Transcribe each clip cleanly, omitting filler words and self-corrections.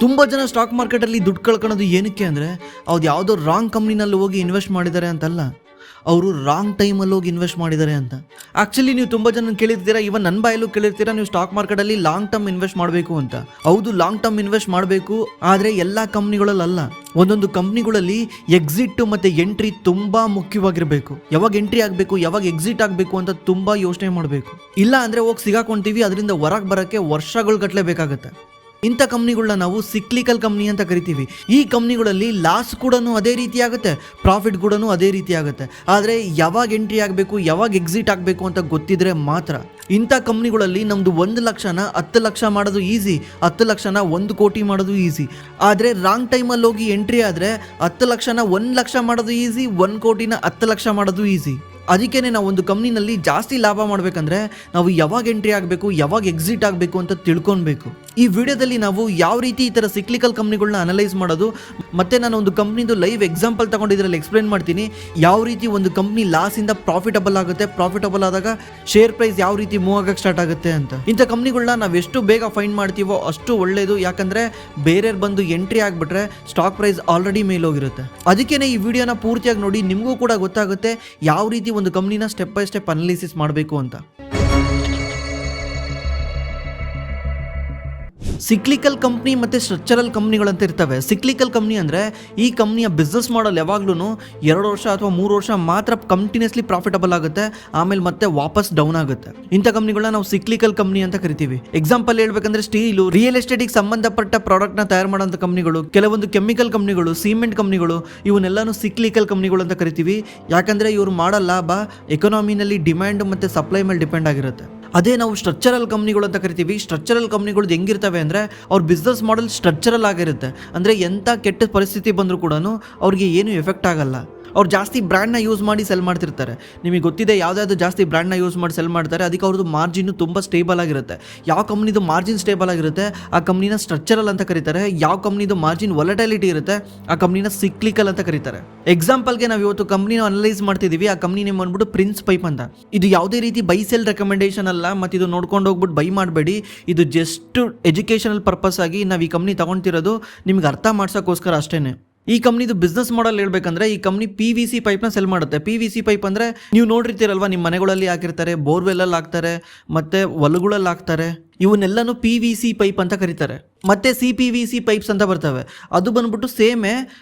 ತುಂಬ ಜನ ಸ್ಟಾಕ್ ಮಾರ್ಕೆಟಲ್ಲಿ ದುಡ್ಡು ಕಳ್ಕೊಳ್ಳೋದು ಏನಕ್ಕೆ ಅಂದರೆ ಅವ್ರು ಯಾವುದೋ ರಾಂಗ್ ಕಂಪ್ನಿನಲ್ಲಿ ಹೋಗಿ ಇನ್ವೆಸ್ಟ್ ಮಾಡಿದ್ದಾರೆ ಅಂತಲ್ಲ, ಅವರು ರಾಂಗ್ ಟೈಮಲ್ಲಿ ಹೋಗಿ ಇನ್ವೆಸ್ಟ್ ಮಾಡಿದ್ದಾರೆ ಅಂತ. ಆ್ಯಕ್ಚುಲಿ ನೀವು ತುಂಬ ಜನ ಕೇಳಿರ್ತೀರಾ, ಇವನ್ ನನ್ನ ಬಾಯಲ್ಲೂ ಕೇಳಿರ್ತೀರಾ, ನೀವು ಸ್ಟಾಕ್ ಮಾರ್ಕೆಟಲ್ಲಿ ಲಾಂಗ್ ಟರ್ಮ್ ಇನ್ವೆಸ್ಟ್ ಮಾಡಬೇಕು ಅಂತ. ಹೌದು, ಲಾಂಗ್ ಟರ್ಮ್ ಇನ್ವೆಸ್ಟ್ ಮಾಡಬೇಕು, ಆದರೆ ಎಲ್ಲ ಕಂಪ್ನಿಗಳಲ್ಲ. ಒಂದೊಂದು ಕಂಪ್ನಿಗಳಲ್ಲಿ ಎಕ್ಸಿಟ್ ಮತ್ತು ಎಂಟ್ರಿ ತುಂಬ ಮುಖ್ಯವಾಗಿರಬೇಕು. ಯಾವಾಗ ಎಂಟ್ರಿ ಆಗಬೇಕು, ಯಾವಾಗ ಎಕ್ಸಿಟ್ ಆಗಬೇಕು ಅಂತ ತುಂಬ ಯೋಚನೆ ಮಾಡಬೇಕು. ಇಲ್ಲ ಅಂದರೆ ಹೋಗಿ ಸಿಗಾಕೊಂತೀವಿ, ಅದರಿಂದ ಹೊರಗೆ ಬರೋಕ್ಕೆ ವರ್ಷಗಳು ಗಟ್ಟಲೆ ಬೇಕಾಗುತ್ತೆ. ಇಂಥ ಕಂಪ್ನಿಗಳನ್ನ ನಾವು ಸಿಕ್ಲಿಕಲ್ ಕಂಪ್ನಿ ಅಂತ ಕರಿತೀವಿ. ಈ ಕಂಪ್ನಿಗಳಲ್ಲಿ ಲಾಸ್ ಕೂಡ ಅದೇ ರೀತಿ ಆಗುತ್ತೆ, ಪ್ರಾಫಿಟ್ ಕೂಡ ಅದೇ ರೀತಿ ಆಗುತ್ತೆ. ಆದರೆ ಯಾವಾಗ ಎಂಟ್ರಿ ಆಗಬೇಕು, ಯಾವಾಗ ಎಕ್ಸಿಟ್ ಆಗಬೇಕು ಅಂತ ಗೊತ್ತಿದ್ರೆ ಮಾತ್ರ. ಇಂಥ ಕಂಪ್ನಿಗಳಲ್ಲಿ ನಮ್ಮದು 1 ಲಕ್ಷನ 10 ಲಕ್ಷ ಮಾಡೋದು ಈಸಿ, 10 ಲಕ್ಷನ 1 ಕೋಟಿ ಮಾಡೋದು ಈಸಿ. ಆದರೆ ರಾಂಗ್ ಟೈಮಲ್ಲಿ ಹೋಗಿ ಎಂಟ್ರಿ ಆದರೆ 10 ಲಕ್ಷನ 1 ಲಕ್ಷ ಮಾಡೋದು ಈಸಿ, 1 ಕೋಟಿನ 10 ಲಕ್ಷ ಮಾಡೋದು ಈಸಿ. ಅದಕ್ಕೇ ನಾವು ಒಂದು ಕಂಪ್ನಿನಲ್ಲಿ ಜಾಸ್ತಿ ಲಾಭ ಮಾಡಬೇಕಂದ್ರೆ ನಾವು ಯಾವಾಗ ಎಂಟ್ರಿ ಆಗಬೇಕು, ಯಾವಾಗ ಎಕ್ಸಿಟ್ ಆಗಬೇಕು ಅಂತ ತಿಳ್ಕೊಳ್ಬೇಕು. ಈ ವಿಡಿಯೋದಲ್ಲಿ ನಾವು ಯಾವ ರೀತಿ ಈ ಥರ ಸಿಕ್ಲಿಕಲ್ ಕಂಪ್ನಿಗಳನ್ನ ಅನಲೈಸ್ ಮಾಡೋದು, ಮತ್ತು ನಾನು ಒಂದು ಕಂಪ್ನಿದು ಲೈವ್ ಎಕ್ಸಾಂಪಲ್ ತಗೊಂಡು ಇದರಲ್ಲಿ ಎಕ್ಸ್ಪ್ಲೇನ್ ಮಾಡ್ತೀನಿ. ಯಾವ ರೀತಿ ಒಂದು ಕಂಪ್ನಿ ಲಾಸಿಂದ ಪ್ರಾಫಿಟಬಲ್ ಆಗುತ್ತೆ, ಪ್ರಾಫಿಟಬಲ್ ಆದಾಗ ಶೇರ್ ಪ್ರೈಸ್ ಯಾವ ರೀತಿ ಮೂವ್ ಆಗಕ್ಕೆ ಸ್ಟಾರ್ಟ್ ಆಗುತ್ತೆ ಅಂತ. ಇಂಥ ಕಂಪ್ನಿಗಳನ್ನ ನಾವು ಎಷ್ಟು ಬೇಗ ಫೈಂಡ್ ಮಾಡ್ತೀವೋ ಅಷ್ಟು ಒಳ್ಳೆಯದು. ಯಾಕಂದರೆ ಬೇರೆಯವ್ರು ಬಂದು ಎಂಟ್ರಿ ಆಗಿಬಿಟ್ರೆ ಸ್ಟಾಕ್ ಪ್ರೈಸ್ ಆಲ್ರೆಡಿ ಮೇಲೋಗಿರುತ್ತೆ. ಅದಕ್ಕೇ ಈ ವಿಡಿಯೋನ ಪೂರ್ತಿಯಾಗಿ ನೋಡಿ, ನಿಮಗೂ ಕೂಡ ಗೊತ್ತಾಗುತ್ತೆ ಯಾವ ರೀತಿ ಒಂದು ಕಂಪ್ನಿನ ಸ್ಟೆಪ್ ಬೈ ಸ್ಟೆಪ್ ಅನಾಲಿಸಿಸ್ ಮಾಡಬೇಕು ಅಂತ. ಸಿಕ್ಲಿಕಲ್ ಕಂಪ್ನಿ ಮತ್ತು ಸ್ಟ್ರಕ್ಚರಲ್ ಕಂಪ್ನಿಗಳಂತ ಇರ್ತವೆ. ಸಿಕ್ಲಿಕಲ್ ಕಂಪ್ನಿ ಅಂದರೆ ಈ ಕಂಪ್ನಿಯ ಬಿಸ್ನೆಸ್ ಮಾಡಲ್ ಯಾವಾಗ್ಲೂ 2 ವರ್ಷ ಅಥವಾ 3 ವರ್ಷ ಮಾತ್ರ ಕಂಟಿನ್ಯೂಸ್ಲಿ ಪ್ರಾಫಿಟಬಲ್ ಆಗುತ್ತೆ, ಆಮೇಲೆ ಮತ್ತೆ ವಾಪಸ್ ಡೌನ್ ಆಗುತ್ತೆ. ಇಂಥ ಕಂಪ್ನಿಗಳನ್ನ ನಾವು ಸಿಕ್ಲಿಕಲ್ ಕಂಪ್ನಿ ಅಂತ ಕರಿತೀವಿ. ಎಕ್ಸಾಂಪಲ್ ಹೇಳ್ಬೇಕಂದ್ರೆ ಸ್ಟೀಲು, ರಿಯಲ್ ಎಸ್ಟೇಟಿಗೆ ಸಂಬಂಧಪಟ್ಟ ಪ್ರಾಡಕ್ಟ್ನ ತಯಾರು ಮಾಡೋಂಥ ಕಂಪ್ನಿಗಳು, ಕೆಲವೊಂದು ಕೆಮಿಕಲ್ ಕಂಪ್ನಿಗಳು, ಸಿಮೆಂಟ್ ಕಂಪ್ನಿಗಳು, ಇವನ್ನೆಲ್ಲನೂ ಸಿಕ್ಲಿಕಲ್ ಕಂಪ್ನಿಗಳು ಅಂತ ಕರಿತೀವಿ. ಯಾಕಂದರೆ ಇವರು ಮಾಡೋ ಲಾಭ ಎಕಾನಮಿನಲ್ಲಿ ಡಿಮ್ಯಾಂಡ್ ಮತ್ತು ಸಪ್ಲೈ ಮೇಲೆ ಡಿಪೆಂಡ್ ಆಗಿರುತ್ತೆ. ಅದೇ ನಾವು ಸ್ಟ್ರಕ್ಚರಲ್ ಕಂಪ್ನಿಗಳು ಅಂತ ಕರಿತೀವಿ. ಸ್ಟ್ರಕ್ಚರಲ್ ಕಂಪ್ನಿಗಳು ಹೆಂಗಿರ್ತವೆ ಅಂದರೆ ಅವ್ರ ಬಿಸ್ನೆಸ್ ಮಾಡೆಲ್ ಸ್ಟ್ರಕ್ಚರಲ್ ಆಗಿರುತ್ತೆ. ಅಂದರೆ ಎಂಥ ಕೆಟ್ಟ ಪರಿಸ್ಥಿತಿ ಬಂದರೂ ಕೂಡ ಅವ್ರಿಗೆ ಏನೂ ಎಫೆಕ್ಟ್ ಆಗಲ್ಲ. ಅವ್ರು ಜಾಸ್ತಿ ಬ್ರ್ಯಾಂಡ್ನ ಯೂಸ್ ಮಾಡಿ ಸೆಲ್ ಮಾಡ್ತಿರ್ತಾರೆ. ನಿಮಗೆ ಗೊತ್ತಿದೆ, ಯಾವುದಾದ್ರು ಜಾಸ್ತಿ ಬ್ರ್ಯಾಂಡ್ನ ಯೂಸ್ ಮಾಡಿ ಸೆಲ್ ಮಾಡ್ತಾರೆ, ಅದಕ್ಕೆ ಅವ್ರದ್ದು ಮಾರ್ಜಿನ್ನು ತುಂಬ ಸ್ಟೇಬಲ್ ಆಗಿರುತ್ತೆ. ಯಾವ ಕಂಪ್ನಿದು ಮಾರ್ಜಿನ್ ಸ್ಟೇಬಲ್ ಆಗಿರುತ್ತೆ ಆ ಕಂಪ್ನಿನ ಸ್ಟ್ರಕ್ಚರಲ್ ಅಂತ ಕರೀತಾರೆ. ಯಾವ ಕಂಪ್ನಿದು ಮಾರ್ಜಿನ್ ವಾಲಟೈಲಿಟಿ ಇರುತ್ತೆ ಆ ಕಂಪ್ನಿನ ಸಿಕ್ಲಿಕಲ್ ಅಂತ ಕರೀತಾರೆ. ಎಕ್ಸಾಂಪಲ್ಗೆ ನಾವು ಇವತ್ತು ಕಂಪ್ನಿನ ಅನಲೈಸ್ ಮಾಡ್ತಿದ್ದೀವಿ. ಆ ಕಂಪ್ನಿ ನೇಮ್ ಬಂದ್ಬಿಟ್ಟು ಪ್ರಿನ್ಸ್ ಪೈಪ್ ಅಂತ. ಇದು ಯಾವುದೇ ರೀತಿ ಬೈ ಸೆಲ್ ರೆಕಮೆಂಡೇಶನ್ ಅಲ್ಲ, ಮತ್ತು ಇದು ನೋಡ್ಕೊಂಡು ಹೋಗ್ಬಿಟ್ಟು ಬೈ ಮಾಡಬೇಡಿ. ಇದು ಜಸ್ಟ್ ಎಜುಕೇಷನಲ್ ಪರ್ಪಸ್ ಆಗಿ ನಾವು ಈ ಕಂಪ್ನಿ ತಗೊಳ್ತಿರೋದು ನಿಮ್ಗೆ ಅರ್ಥ ಮಾಡ್ಸೋಕ್ಕೋಸ್ಕರ ಅಷ್ಟೇ. ಈ ಕಂಪ್ನಿದು ಬಿಸ್ನೆಸ್ ಮಾಡೆಲ್ ಹೇಳ್ಬೇಕಂದ್ರೆ ಈ ಕಂಪ್ನಿ PVC ಪೈಪ್ನ ಸೆಲ್ ಮಾಡುತ್ತೆ. PVC ಪೈಪ್ ಅಂದರೆ ನೀವು ನೋಡಿರ್ತೀರಲ್ವ, ನಿಮ್ಮ ಮನೆಗಳಲ್ಲಿ ಹಾಕಿರ್ತಾರೆ, ಬೋರ್ವೆಲ್ಲಲ್ಲಿ ಹಾಕ್ತಾರೆ, ಮತ್ತು ಹೊಲಗಳಲ್ಲಿ ಹಾಕ್ತಾರೆ. ಇವನ್ನೆಲ್ಲನೂ PVC ಪೈಪ್ ಅಂತ ಕರೀತಾರೆ. ಮತ್ತು CPVC ಪೈಪ್ಸ್ ಅಂತ ಬರ್ತವೆ. ಅದು ಬಂದ್ಬಿಟ್ಟು ಸೇಮೇ.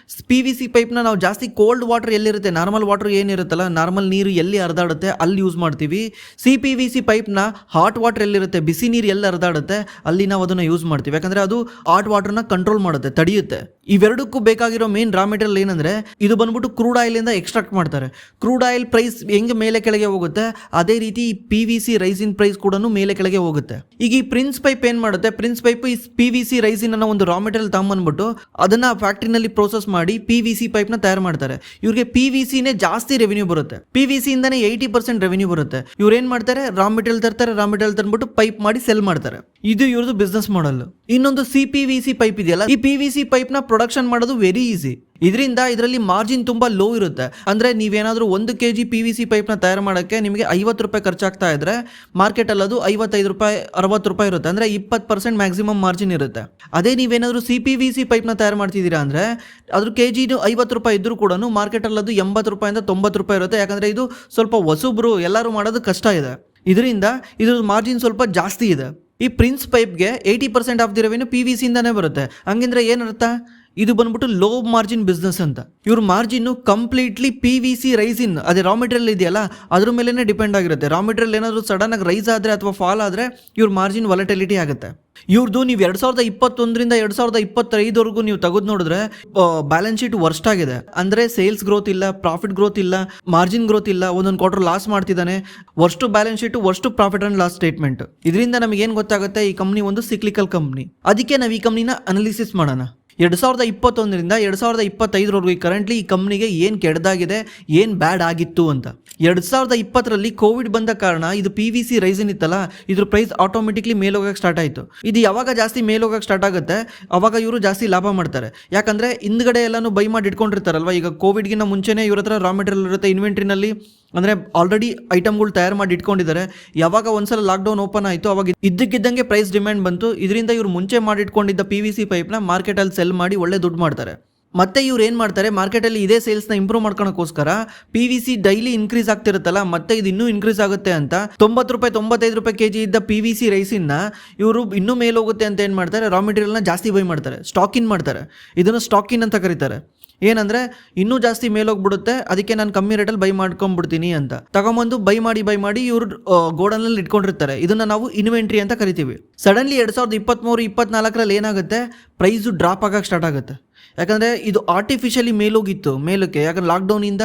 PVC ಪೈಪ್ನ ನಾವು ಜಾಸ್ತಿ ಕೋಲ್ಡ್ ವಾಟರ್ ಎಲ್ಲಿರುತ್ತೆ, ನಾರ್ಮಲ್ ವಾಟರ್ ಏನಿರುತ್ತಲ್ಲ, ನಾರ್ಮಲ್ ನೀರು ಎಲ್ಲಿ ಹರಿದಾಡುತ್ತೆ ಅಲ್ಲಿ ಯೂಸ್ ಮಾಡ್ತೀವಿ. CPVC ಪೈಪ್ನ ಹಾಟ್ ವಾಟರ್ ಎಲ್ಲಿರುತ್ತೆ, ಬಿಸಿ ನೀರು ಎಲ್ಲಿ ಹರಿದಾಡುತ್ತೆ ಅಲ್ಲಿ ನಾವು ಅದನ್ನು ಯೂಸ್ ಮಾಡ್ತೀವಿ. ಯಾಕಂದರೆ ಅದು ಹಾಟ್ ವಾಟರ್ನ ಕಂಟ್ರೋಲ್ ಮಾಡುತ್ತೆ, ತಡೆಯುತ್ತೆ. ಇವೆರಡಕ್ಕೂ ಬೇಕಾಗಿರೋ ಮೇನ್ ರಾ ಮೆಟೀರಿಯಲ್ ಏನಂದರೆ ಇದು ಬಂದ್ಬಿಟ್ಟು ಕ್ರೂಡ್ ಆಯಿಲಿಂದ ಎಕ್ಸ್ಟ್ರಾಕ್ಟ್ ಮಾಡ್ತಾರೆ. ಕ್ರೂಡ್ ಆಯಿಲ್ ಪ್ರೈಸ್ ಹೆಂಗೆ ಮೇಲೆ ಕೆಳಗೆ ಹೋಗುತ್ತೆ, ಅದೇ ರೀತಿ PVC ರೈಸಿನ್ ಪ್ರೈಸ್ ಕೂಡ ಮೇಲೆ ಕೆಳಗೆ ಹೋಗುತ್ತೆ. ಈಗ ಈ ಪ್ರಿನ್ಸ್ ಪೈಪ್ ಏನು ಮಾಡುತ್ತೆ, ಪ್ರಿನ್ಸ್ ಪೈಪ್ ಈ PVC ರೈಸಿನ್ ಅನ್ನೋ ಒಂದು ರಾ ಮೆಟೀರಿಯಲ್ ತಗೊಂಬಂದ್ಬಿಟ್ಟು ಅದನ್ನ ಫ್ಯಾಕ್ಟ್ರಿನಲ್ಲಿ ಪ್ರೋಸೆಸ್ ಮಾಡಿ PVC ಪೈಪ್ನ ತಯಾರು ಮಾಡ್ತಾರೆ. ಇವ್ರಿಗೆ PVCನೇ ಜಾಸ್ತಿ ರೆವೆನ್ಯೂ ಬರುತ್ತೆ. PVC ಇಂದಾನೆ 80% ರೆವೆನ್ಯೂ ಬರುತ್ತೆ. ಇವ್ರು ಏನು ಮಾಡ್ತಾರೆ, ರಾ ಮೆಟೀರಿಯಲ್ ತರ್ತಾರೆ, ರಾ ಮೆಟೀರಿಯಲ್ ತಂದ್ಬಿಟ್ಟು ಪೈಪ್ ಮಾಡಿ ಸೆಲ್ ಮಾಡ್ತಾರೆ. ಇದು ಇವ್ರದ್ದು ಬಿಸ್ನೆಸ್ ಮಾಡಲ್. ಇನ್ನೊಂದು CPVC ಪೈಪ್ ಇದೆಯಲ್ಲ, ಈ PVC ಪೈಪ್ನ ಪ್ರೊಡಕ್ಷನ್ ಮಾಡೋದು ವೆರಿ ಈಸಿ. ಇದರಲ್ಲಿ ಮಾರ್ಜಿನ್ ತುಂಬ ಲೋ ಇರುತ್ತೆ. ಅಂದರೆ ನೀವೇನಾದರೂ 1 kg PVC ಪೈಪ್ನ ತಯಾರು ಮಾಡೋಕ್ಕೆ ನಿಮಗೆ 50 ರೂಪಾಯಿ ಖರ್ಚಾಗ್ತಾ ಇದ್ರೆ ಮಾರ್ಕೆಟಲ್ಲಿ ಅದು 55 ರೂಪಾಯಿ 60 ರೂಪಾಯಿ ಇರುತ್ತೆ. ಅಂದರೆ 20% ಮ್ಯಾಕ್ಸಿಮಮ್ ಮಾರ್ಜಿನ್ ಇರುತ್ತೆ. ಅದೇ ನೀವೇನಾದರೂ CPVC ಪೈಪ್ನ ತಯಾರು ಮಾಡ್ತಿದ್ದೀರಾ ಅಂದರೆ ಅದ್ರ KG 50 ರೂಪಾಯಿ ಇದ್ದರೂ ಕೂಡ ಮಾರ್ಕೆಟಲ್ಲಿ ಅದು 80 ರೂಪಾಯಿಂದ 90 ರೂಪಾಯಿ ಇರುತ್ತೆ. ಯಾಕಂದರೆ ಇದು ಸ್ವಲ್ಪ ಹೊಸಬ್ರು ಎಲ್ಲರೂ ಮಾಡೋದು ಕಷ್ಟ ಇದೆ. ಇದ್ರ ಮಾರ್ಜಿನ್ ಸ್ವಲ್ಪ ಜಾಸ್ತಿ ಇದೆ. ಈ ಪ್ರಿನ್ಸ್ ಪೈಪ್ಗೆ 80% ಆಫ್ ದಿ ರೆವೆನ್ಯೂ PVC ಇಂದಾನೇ ಬರುತ್ತೆ. ಹಂಗಂದ್ರೆ ಏನರ್ಥ, ಇದು ಬಂದ್ಬಿಟ್ಟು ಲೋ ಮಾರ್ಜಿನ್ ಬಿಸ್ನೆಸ್ ಅಂತ. ಇವ್ರ ಮಾರ್ಜಿನ್ನು ಕಂಪ್ಲೀಟ್ಲಿ PVC ರೈಸಿನ್, ಅದೇ ರಾ ಮೆಟೀರಿಯಲ್ ಇದೆಯಲ್ಲ ಅದ್ರ ಮೇಲೇ ಡಿಪೆಂಡ್ ಆಗಿರುತ್ತೆ. ರಾ ಮೆಟೀರಿಯಲ್ ಏನಾದರೂ ಸಡನ್ ಆಗಿ ರೈಸ್ ಆದರೆ ಅಥವಾ ಫಾಲ್ ಆದರೆ ಇವ್ರ ಮಾರ್ಜಿನ್ ವಾಲಟಿಲಿಟಿ ಆಗುತ್ತೆ. ಇವ್ರದ್ದು ನೀವು 2021ರಿಂದ 2025ವರೆಗೂ ನೀವು ತೆಗೆದು ನೋಡಿದ್ರೆ ಬ್ಯಾಲೆನ್ಸ್ ಶೀಟ್ ವರ್ಸ್ಟ್ ಆಗಿದೆ. ಅಂದರೆ ಸೇಲ್ಸ್ ಗ್ರೋತ್ ಇಲ್ಲ, ಪ್ರಾಫಿಟ್ ಗ್ರೋತ್ ಇಲ್ಲ, ಮಾರ್ಜಿನ್ ಗ್ರೋತ್ ಇಲ್ಲ, ಒಂದೊಂದು ಕ್ವಾರ್ಟರ್ ಲಾಸ್ ಮಾಡ್ತಿದ್ದಾನೆ. Worst balance sheet, worst profit and loss statement. ಇದರಿಂದ ನಮಗೆ ಏನು ಗೊತ್ತಾಗುತ್ತೆ, ಈ ಕಂಪ್ನಿ ಒಂದು ಸಿಕ್ಲಿಕಲ್ ಕಂಪ್ನಿ. ಅದಕ್ಕೆ ನಾವು ಈ ಕಂಪ್ನಿನ ಅನಾಲಿಸಿಸ್ ಮಾಡೋಣ. 2021ರಿಂದ 2025ವರೆಗೂ ಕರೆಂಟ್ಲಿ ಈ ಕಂಪ್ನಿಗೆ ಏನು ಕೆಡ್ದಾಗಿದೆ, ಏನು ಬ್ಯಾಡ್ ಆಗಿತ್ತು ಅಂತ. 2020ರಲ್ಲಿ ಕೋವಿಡ್ ಬಂದ ಕಾರಣ ಇದು PVC ರೈಸಿನ್ ಇತ್ತಲ್ಲ, ಇದ್ರ ಪ್ರೈಸ್ ಆಟೋಮೆಟಿಕ್ಲಿ ಮೇಲೋಗಕ್ಕೆ ಸ್ಟಾರ್ಟ್ ಆಯಿತು. ಇದು ಯಾವಾಗ ಜಾಸ್ತಿ ಮೇಲೋಗಕ್ಕೆ ಸ್ಟಾರ್ಟ್ ಆಗುತ್ತೆ ಅವಾಗ ಇವರು ಜಾಸ್ತಿ ಲಾಭ ಮಾಡ್ತಾರೆ. ಯಾಕಂದರೆ ಹಿಂದ್ಗಡೆ ಎಲ್ಲನೂ ಬೈ ಮಾಡಿ ಇಟ್ಕೊಂಡಿರ್ತಾರಲ್ವ. ಈಗ ಕೋವಿಡ್ಗಿಂತ ಮುಂಚೆನೇ ಇವ್ರ ಹತ್ರ ರಾ ಮೆಟೀರಿಯಲ್ ಇರುತ್ತೆ, ಇನ್ವೆಂಟ್ರಿನಲ್ಲಿ ಅಂದರೆ ಆಲ್ರೆಡಿ ಐಟಮ್ಗಳು ತಯಾರು ಮಾಡಿ ಇಟ್ಕೊಂಡಿದ್ದಾರೆ. ಯಾವಾಗ ಒಂದ್ಸಲ ಲಾಕ್ಡೌನ್ ಓಪನ್ ಆಯಿತು ಅವಾಗ ಇದ್ದಕ್ಕಿದ್ದಂಗೆ ಪ್ರೈಸ್ ಡಿಮ್ಯಾಂಡ್ ಬಂತು. ಇದರಿಂದ ಇವ್ರು ಮುಂಚೆ ಮಾಡಿಟ್ಕೊಂಡಿದ್ದ PVC ಪೈಪ್ನ ಮಾರ್ಕೆಟಲ್ಲಿ ಸೆಲ್ ಮಾಡಿ ಒಳ್ಳೆ ದುಡ್ಡು ಮಾಡ್ತಾರೆ. ಮತ್ತೆ ಇವ್ರು ಏನು ಮಾಡ್ತಾರೆ, ಮಾರ್ಕೆಟಲ್ಲಿ ಇದೇ ಸೇಲ್ಸ್ನ ಇಂಪ್ರೂವ್ ಮಾಡ್ಕೊಳಕ್ಕೋಸ್ಕರ PVC ಡೈಲಿ ಇನ್ಕ್ರೀಸ್ ಆಗ್ತಿರುತ್ತಲ್ಲ, ಮತ್ತೆ ಇದು ಇನ್ನೂ ಇನ್ಕ್ರೀಸ್ ಆಗುತ್ತೆ ಅಂತ 90 ರೂಪಾಯಿ 95 ರೂಪಾಯಿ kg ಇದ್ದ PVC ರೈಸಿನ ಇವರು ಇನ್ನೂ ಮೇಲೆ ಹೋಗುತ್ತೆ ಅಂತ ಏನು ಮಾಡ್ತಾರೆ, ರಾ ಮೆಟೀರಿಯಲ್ನ ಜಾಸ್ತಿ ಬೈ ಮಾಡ್ತಾರೆ, ಸ್ಟಾಕ್ ಇನ್ ಮಾಡ್ತಾರೆ. ಇದನ್ನು ಸ್ಟಾಕ್ ಇನ್ ಅಂತ ಕರೀತಾರೆ. ಏನಂದರೆ ಇನ್ನೂ ಜಾಸ್ತಿ ಮೇಲೋಗ್ಬಿಡುತ್ತೆ, ಅದಕ್ಕೆ ನಾನು ಕಮ್ಮಿ ರೇಟಲ್ಲಿ ಬೈ ಮಾಡ್ಕೊಂಡ್ಬಿಡ್ತೀನಿ ಅಂತ ತಗೊಂಬಂದು ಬೈ ಮಾಡಿ ಇವರು ಗೋಡನಲ್ಲಿ ಇಟ್ಕೊಂಡಿರ್ತಾರೆ. ಇದನ್ನು ನಾವು ಇನ್ವೆಂಟ್ರಿ ಅಂತ ಕರಿತೀವಿ. ಸಡನ್ಲಿ 2023-24ರಲ್ಲಿ ಏನಾಗುತ್ತೆ, ಪ್ರೈಸು ಡ್ರಾಪ್ ಆಗಕ್ಕೆ ಸ್ಟಾರ್ಟ್ ಆಗುತ್ತೆ. ಯಾಕಂದರೆ ಇದು ಆರ್ಟಿಫಿಷಿಯಲಿ ಮೇಲಕ್ಕೆ, ಯಾಕಂದ್ರೆ ಲಾಕ್ಡೌನಿಂದ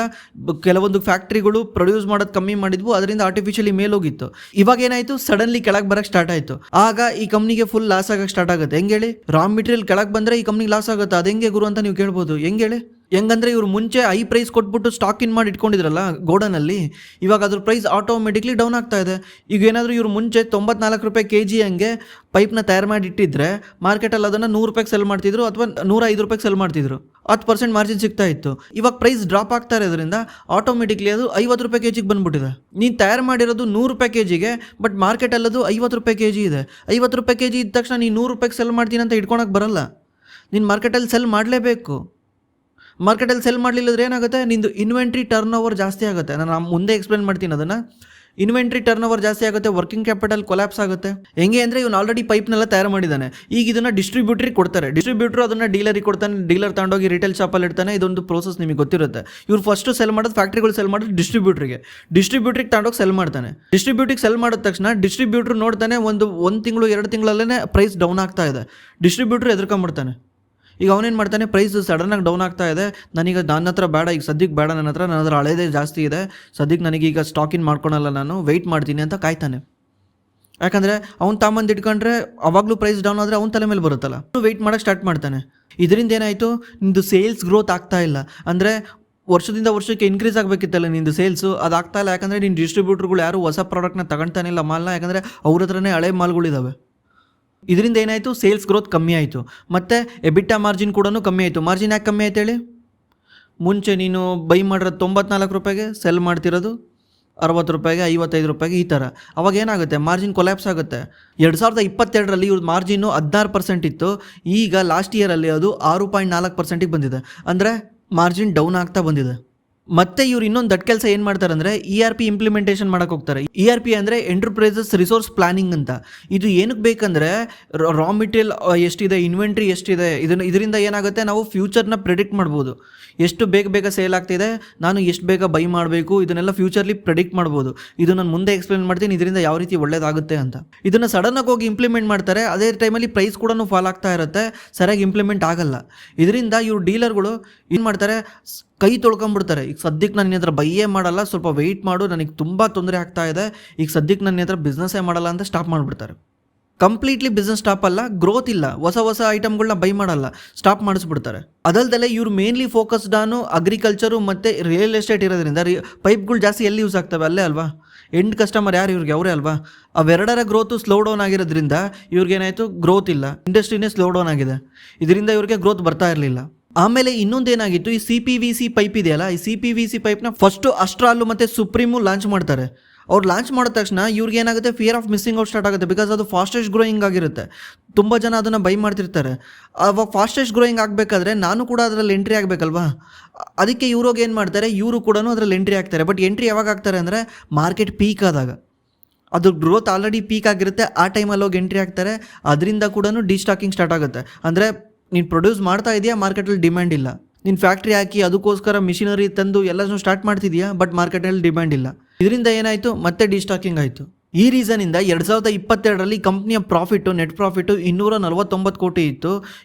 ಕೆಲವೊಂದು ಫ್ಯಾಕ್ಟ್ರಿಗಳು ಪ್ರೊಡ್ಯೂಸ್ ಮಾಡೋದು ಕಮ್ಮಿ ಮಾಡಿದ್ವು, ಅದರಿಂದ ಆರ್ಟಿಫಿಷಿಯಲಿ ಮೇಲೋಗಿತ್ತು. ಇವಾಗ ಏನಾಯಿತು, ಸಡನ್ಲಿ ಕೆಳಗೆ ಬರೋಕ್ಕೆ ಸ್ಟಾರ್ಟ್ ಆಯಿತು. ಆಗ ಈ ಕಂಪ್ನಿಗೆ ಫುಲ್ ಲಾಸ್ ಆಗಕ್ಕೆ ಸ್ಟಾರ್ಟ್ ಆಗುತ್ತೆ. ಹೆಂಗೆ ಹೇಳಿ, ರಾ ಮೆಟೀರಿಯಲ್ ಕೆಳಗೆ ಬಂದರೆ ಈ ಕಂಪ್ನಿಗೆ ಲಾಸ್ ಆಗುತ್ತೆ. ಅದು ಹೆಂಗೆ ಗುರು ಅಂತ ನೀವು ಕೇಳ್ಬೋದು. ಹೆಂಗೆ ಹೇಳಿ, ಹೆಂಗಂದ್ರೆ ಇವರು ಮುಂಚೆ ಹೈ ಪ್ರೈಸ್ ಕೊಟ್ಬಿಟ್ಟು ಸ್ಟಾಕ್ ಇನ್ ಮಾಡಿ ಇಟ್ಕೊಂಡಿದ್ರಲ್ಲ ಗೋಡನಲ್ಲಿ, ಇವಾಗ ಅದ್ರ ಪ್ರೈಸ್ ಆಟೋಮೆಟಿಕ್ಲಿ ಡೌನ್ ಆಗ್ತಾ ಇದೆ. ಈಗ ಏನಾದರೂ ಇವರು ಮುಂಚೆ 94 ರೂಪಾಯಿ kg ಹಂಗೆ ಪೈಪ್ನ ತಯಾರು ಮಾಡಿ ಇಟ್ಟಿದ್ರೆ ಮಾರ್ಕೆಟಲ್ಲಿ ಅದನ್ನು 100 ರೂಪಾಯಿಗೆ ಸೆಲ್ ಮಾಡ್ತಿದ್ರು ಅಥವಾ 105 ರೂಪಾಯಿಗೆ ಸೆಲ್ ಮಾಡ್ತಿದ್ರು. 10% ಮಾರ್ಜಿನ್ ಸಿಗ್ತಾ ಇತ್ತು. ಇವಾಗ ಪ್ರೈಸ್ ಡ್ರಾಪ್ ಆಗ್ತಾ ಇರೋದ್ರಿಂದ ಆಟೋಮೆಟಿಕ್ಲಿ ಅದು 50 ರೂಪಾಯಿ kg ಬಂದ್ಬಿಟ್ಟಿದೆ. ನೀನು ತಯಾರು ಮಾಡಿರೋದು 100 ರೂಪಾಯಿ kg, ಬಟ್ ಮಾರ್ಕೆಟಲ್ಲಿ ಅದು 50 ರೂಪಾಯಿ kg ಇದೆ. 50 ರೂಪಾಯಿ kg ಇದ್ದ ತಕ್ಷಣ ನೀನು 100 ರೂಪಾಯಿಗೆ ಸೆಲ್ ಮಾಡ್ತೀನಿ ಅಂತ ಇಟ್ಕೊಳಕ್ಕೆ ಬರಲ್ಲ. ನೀನು ಮಾರ್ಕೆಟಲ್ಲಿ ಸೆಲ್ ಮಾಡಲೇಬೇಕು. ಮಾರ್ಕೆಟಲ್ಲಿ ಸೆಲ್ ಮಾಡಲಿಲ್ಲದ್ರೆ ಏನಾಗುತ್ತೆ, ನಿಂದು ಇನ್ವೆಂಟ್ರಿ ಟರ್ನ್ ಓವರ್ ಜಾಸ್ತಿ ಆಗುತ್ತೆ. ನಾನು ಮುಂದೆ ಎಕ್ಸ್ಪ್ಲೇನ್ ಮಾಡ್ತೀನಿ ಅದನ್ನು. ಇನ್ವೆಂಟ್ರಿ ಟರ್ನ್ ಓವರ್ ಜಾಸ್ತಿ ಆಗುತ್ತೆ, ವರ್ಕಿಂಗ್ ಕ್ಯಾಪಿಟಲ್ ಕೊಲ್ಯಾಪ್ಸ್ ಆಗುತ್ತೆ. ಹೆಂಗೆ ಅಂದರೆ ಇವನು ಆಲ್ರೆಡಿ ಪೈಪ್ನೆಲ್ಲ ತಯಾರು ಮಾಡಿದ್ದಾನೆ. ಈಗ ಇದನ್ನು ಡಿಸ್ಟ್ರಿಬ್ಯೂಟ್ರಿಗೆ ಕೊಡ್ತಾರೆ, ಡಿಸ್ಟ್ರಿಬ್ಯೂಟ್ರು ಅದನ್ನು ಡೀಲರಿಗೆ ಕೊಡ್ತಾನೆ, ಡೀಲರ್ ತಗೊಂಡೋಗಿ ರಿಟೇಲ್ ಶಾಪಲ್ಲಿ ಇಡ್ತಾನೆ. ಇದೊಂದು ಪ್ರೋಸೆಸ್ ನಿಮಗೆ ಗೊತ್ತಿರುತ್ತೆ. ಇವ್ರು ಫಸ್ಟು ಸೆಲ್ ಮಾಡೋದು ಫ್ಯಾಕ್ಟ್ರಿಗಳು ಸೆಲ್ ಮಾಡೋದು ಡಿಸ್ಟ್ರಿಬ್ಯೂಟ್ರಿಗೆ ತಗೊಂಡೋಗಿ ಸೆಲ್ ಮಾಡ್ತಾನೆ. ಡಿಸ್ಟ್ರಿಬ್ಯೂಟ್ರಿಗೆ ಸೆಲ್ ಮಾಡಿದ ತಕ್ಷಣ ಡಿಸ್ಟ್ರಿಬ್ಯೂಟ್ರು ನೋಡ್ತಾನೆ, ಒಂದು ತಿಂಗಳು 2 ತಿಂಗಳಲ್ಲೇ ಪ್ರೈಸ್ ಡೌನ್ ಆಗ್ತಾ ಇದೆ. ಡಿಸ್ಟ್ರಿಬ್ಯೂಟ್ರು ಎದುರ್ಕೊಂಡ್ಬಿಡ್ತಾನೆ. ಈಗ ಅವನೇನು ಮಾಡ್ತಾನೆ, ಪ್ರೈಸ್ ಸಡನ್ನಾಗಿ ಡೌನ್ ಆಗ್ತಾ ಇದೆ, ನನ್ನ ಹತ್ರ ಬೇಡ, ಈಗ ಸದ್ಯಕ್ಕೆ ಬೇಡ, ನನ್ನ ಹತ್ರ ಹಳೇದೇ ಜಾಸ್ತಿ ಇದೆ, ಸದ್ಯಕ್ಕೆ ನನಗೀಗ ಸ್ಟಾಕ್ ಇನ್ ಮಾಡ್ಕೊಳಲ್ಲ, ನಾನು ವೆಯ್ಟ್ ಮಾಡ್ತೀನಿ ಅಂತ ಕಾಯ್ತಾನೆ. ಯಾಕಂದರೆ ಅವ್ನು ತಾಂಬಂದು ಇಟ್ಕೊಂಡ್ರೆ ಅವಾಗಲೂ ಪ್ರೈಸ್ ಡೌನ್ ಆದರೆ ಅವ್ನ ತಲೆ ಮೇಲೆ ಬರುತ್ತಲ್ಲ, ವೆಯ್ಟ್ ಮಾಡೋಕ್ಕೆ ಸ್ಟಾರ್ಟ್ ಮಾಡ್ತಾನೆ. ಇದರಿಂದ ಏನಾಯಿತು, ನಿಂದು ಸೇಲ್ಸ್ ಗ್ರೋತ್ ಆಗ್ತಾ ಇಲ್ಲ. ಅಂದರೆ ವರ್ಷದಿಂದ ವರ್ಷಕ್ಕೆ ಇನ್ಕ್ರೀಸ್ ಆಗಬೇಕಿತ್ತಲ್ಲ ನಿಂದು ಸೇಲ್ಸು, ಅದು ಆಗ್ತಾ ಇಲ್ಲ. ಯಾಕಂದರೆ ನಿನ್ನ ಡಿಸ್ಟ್ರಿಬ್ಯೂಟ್ರುಗಳು ಯಾರು ಹೊಸ ಪ್ರಾಡಕ್ಟ್ನ ತಗೊಳ್ತಾನೆ ಇಲ್ಲ ಮಾಲ್ನ, ಯಾಕಂದರೆ ಅವ್ರ ಹತ್ರನೇ ಹಳೆ ಮಾಲ್ಗಳಿದ್ದಾವೆ. ಇದರಿಂದ ಏನಾಯಿತು, ಸೇಲ್ಸ್ ಗ್ರೋತ್ ಕಮ್ಮಿ ಆಯಿತು. ಮತ್ತು ಎಬಿಟಾ ಮಾರ್ಜಿನ್ ಕೂಡ ಕಮ್ಮಿ ಆಯಿತು. ಮಾರ್ಜಿನ್ ಯಾಕೆ ಕಮ್ಮಿ ಆಯ್ತು ಹೇಳಿ, ಮುಂಚೆ ನೀನು ಬೈ ಮಾಡಿರೋದು 94 ರೂಪಾಯಿಗೆ, ಸೆಲ್ ಮಾಡ್ತಿರೋದು 60 ರೂಪಾಯಿಗೆ, 55 ರೂಪಾಯಿಗೆ, ಈ ಥರ. ಅವಾಗ ಏನಾಗುತ್ತೆ, ಮಾರ್ಜಿನ್ ಕೊಲ್ಯಾಪ್ಸ್ ಆಗುತ್ತೆ. 2022ರಲ್ಲಿ ಇವ್ರ ಮಾರ್ಜಿನ್ನು 16% ಇತ್ತು. ಈಗ ಲಾಸ್ಟ್ ಇಯರಲ್ಲಿ ಅದು 6.4%ಗೆ ಬಂದಿದೆ. ಅಂದರೆ ಮಾರ್ಜಿನ್ ಡೌನ್ ಆಗ್ತಾ ಬಂದಿದೆ. ಮತ್ತೆ ಇವ್ರು ಇನ್ನೊಂದು ದೊಡ್ಡ ಕೆಲಸ ಏನು ಮಾಡ್ತಾರೆ ಅಂದರೆ ERP ಇಂಪ್ಲಿಮೆಂಟೇಷನ್ ಮಾಡೋಕೆ ಹೋಗ್ತಾರೆ. ERP ಅಂದರೆ ಎಂಟರ್ಪ್ರೈಸಸ್ ರಿಸೋರ್ಸ್ ಪ್ಲಾನಿಂಗ್ ಅಂತ. ಇದು ಏನಕ್ಕೆ ಬೇಕಂದರೆ ರಾ ಮೆಟೀರಿಯಲ್ ಎಷ್ಟಿದೆ, ಇನ್ವೆಂಟ್ರಿ ಎಷ್ಟಿದೆ, ಇದರಿಂದ ಏನಾಗುತ್ತೆ, ನಾವು ಫ್ಯೂಚರ್ನ ಪ್ರೆಡಿಕ್ಟ್ ಮಾಡ್ಬೋದು. ಎಷ್ಟು ಬೇಗ ಸೇಲ್ ಆಗ್ತಿದೆ, ನಾನು ಎಷ್ಟು ಬೇಗ ಬೈ ಮಾಡಬೇಕು, ಇದನ್ನೆಲ್ಲ ಫ್ಯೂಚರ್ಲಿ ಪ್ರೆಡಿಕ್ಟ್ ಮಾಡ್ಬೋದು. ಇದು ನಾನು ಮುಂದೆ ಎಕ್ಸ್ಪ್ಲೇನ್ ಮಾಡ್ತೀನಿ, ಇದರಿಂದ ಯಾವ ರೀತಿ ಒಳ್ಳೇದಾಗುತ್ತೆ ಅಂತ. ಇದನ್ನು ಸಡನ್ನಾಗಿ ಹೋಗಿ ಇಂಪ್ಲಿಮೆಂಟ್ ಮಾಡ್ತಾರೆ. ಅದೇ ಟೈಮಲ್ಲಿ ಪ್ರೈಸ್ ಕೂಡ ಫಾಲ್ ಆಗ್ತಾ ಇರುತ್ತೆ, ಸರಿಯಾಗಿ ಇಂಪ್ಲಿಮೆಂಟ್ ಆಗಲ್ಲ. ಇದರಿಂದ ಇವ್ರು ಡೀಲರ್ಗಳು ಏನು ಮಾಡ್ತಾರೆ, ಕೈ ತೊಳ್ಕೊಂಬಿಡ್ತಾರೆ. ಈಗ ಸದ್ಯಕ್ಕೆ ನನ್ನ ಹತ್ರ ಬೈಯೇ ಮಾಡಲ್ಲ, ಸ್ವಲ್ಪ ವೆಯ್ಟ್ ಮಾಡು, ನನಗೆ ತುಂಬ ತೊಂದರೆ ಆಗ್ತಾ ಇದೆ, ಈಗ ಸದ್ಯಕ್ಕೆ ನನ್ನ ಹತ್ರ ಬಿಸ್ನೆಸ್ಸೇ ಮಾಡಲ್ಲ ಅಂತ ಸ್ಟಾಪ್ ಮಾಡಿಬಿಡ್ತಾರೆ. ಕಂಪ್ಲೀಟ್ಲಿ ಬಿಸ್ನೆಸ್ ಸ್ಟಾಪ್ ಅಲ್ಲ, ಗ್ರೋತ್ ಇಲ್ಲ, ಹೊಸ ಐಟಮ್ಗಳನ್ನ ಬೈ ಮಾಡಲ್ಲ, ಸ್ಟಾಪ್ ಮಾಡಿಸ್ಬಿಡ್ತಾರೆ. ಅದಲ್ದಲ್ಲೇ ಇವ್ರು ಮೇನ್ಲಿ ಫೋಕಸ್ಡ್ ಆನು ಅಗ್ರಿಕಲ್ಚರು ಮತ್ತು ರಿಯಲ್ ಎಸ್ಟೇಟ್ ಇರೋದ್ರಿಂದ ಪೈಪ್ಗಳು ಜಾಸ್ತಿ ಎಲ್ಲಿ ಯೂಸ್ ಆಗ್ತವೆ, ಅಲ್ಲೇ ಅಲ್ವಾ. ಎಂಡ್ ಕಸ್ಟಮರ್ ಯಾರು, ಇವ್ರಿಗೆ ಅವರೇ ಅಲ್ವಾ. ಅವೆರಡರ ಗ್ರೋತು ಸ್ಲೋ ಡೌನ್ ಆಗಿರೋದ್ರಿಂದ ಇವ್ರಿಗೇನಾಯಿತು, ಗ್ರೋತ್ ಇಲ್ಲ, ಇಂಡಸ್ಟ್ರಿನೇ ಸ್ಲೋ ಡೌನ್ ಆಗಿದೆ. ಇದರಿಂದ ಇವ್ರಿಗೆ ಗ್ರೋತ್ ಬರ್ತಾ ಇರಲಿಲ್ಲ. ಆಮೇಲೆ ಇನ್ನೊಂದೇನಾಗಿತ್ತು, ಈ CPVC ಪೈಪ್ ಇದೆಯಲ್ಲ, ಈ CPVC ಪೈಪ್ನ ಫಸ್ಟು ಅಸ್ಟ್ರಾಲು ಮತ್ತು ಸುಪ್ರೀಮು ಲಾಂಚ್ ಮಾಡ್ತಾರೆ. ಅವ್ರು ಲಾಂಚ್ ಮಾಡಿದ ತಕ್ಷಣ ಇವ್ರಿಗೆ ಏನಾಗುತ್ತೆ, fear of missing out start ಆಗುತ್ತೆ. ಬಿಕಾಸ್ ಅದು ಫಾಸ್ಟೆಸ್ಟ್ ಗ್ರೋಯಿಂಗ್ ಆಗಿರುತ್ತೆ, ತುಂಬ ಜನ ಅದನ್ನು ಬೈ ಮಾಡ್ತಿರ್ತಾರೆ. ಅವಾಗ ಫಾಸ್ಟೆಸ್ಟ್ ಗ್ರೋಯಿಂಗ್ ಆಗಬೇಕಾದ್ರೆ ನಾನು ಕೂಡ ಅದರಲ್ಲಿ ಎಂಟ್ರಿ ಆಗಬೇಕಲ್ವಾ. ಅದಕ್ಕೆ ಇವ್ರೋಗಿ ಏನು ಮಾಡ್ತಾರೆ, ಇವರು ಕೂಡ ಅದರಲ್ಲಿ ಎಂಟ್ರಿ ಆಗ್ತಾರೆ. ಬಟ್ ಎಂಟ್ರಿ ಯಾವಾಗ ಆಗ್ತಾರೆ ಅಂದರೆ ಮಾರ್ಕೆಟ್ ಪೀಕ್ ಆದಾಗ, ಅದು ಗ್ರೋತ್ ಆಲ್ರೆಡಿ ಪೀಕ್ ಆಗಿರುತ್ತೆ, ಆ ಟೈಮಲ್ಲಿ ಹೋಗಿ ಎಂಟ್ರಿ ಆಗ್ತಾರೆ. ಅದರಿಂದ ಕೂಡ ಡಿಸ್ಟಾಕಿಂಗ್ ಸ್ಟಾರ್ಟ್ ಆಗುತ್ತೆ. ಅಂದರೆ ನೀನು ಪ್ರೊಡ್ಯೂಸ್ ಮಾಡ್ತಾ ಇದೆಯಾ, ಮಾರ್ಕೆಟಲ್ಲಿ ಡಿಮ್ಯಾಂಡ್ ಇಲ್ಲ. ನೀನು ಫ್ಯಾಕ್ಟ್ರಿ ಹಾಕಿ ಅದಕ್ಕೋಸ್ಕರ ಮಿಷಿನರಿ ತಂದು ಎಲ್ಲನೂ ಸ್ಟಾರ್ಟ್ ಮಾಡ್ತಿದೆಯಾ, ಬಟ್ ಮಾರ್ಕೆಟಲ್ಲಿ ಡಿಮ್ಯಾಂಡ್ ಇಲ್ಲ. ಇದರಿಂದ ಏನಾಯಿತು, ಮತ್ತೆ ಡಿಸ್ಟಾಕಿಂಗ್ ಆಯಿತು. ಈ ರೀಸನಿಂದ 2022ರಲ್ಲಿ ಕಂಪ್ನಿಯ ನೆಟ್ ಪ್ರಾಫಿಟ್ಟು 249 ಕೋಟಿ ಇತ್ತು.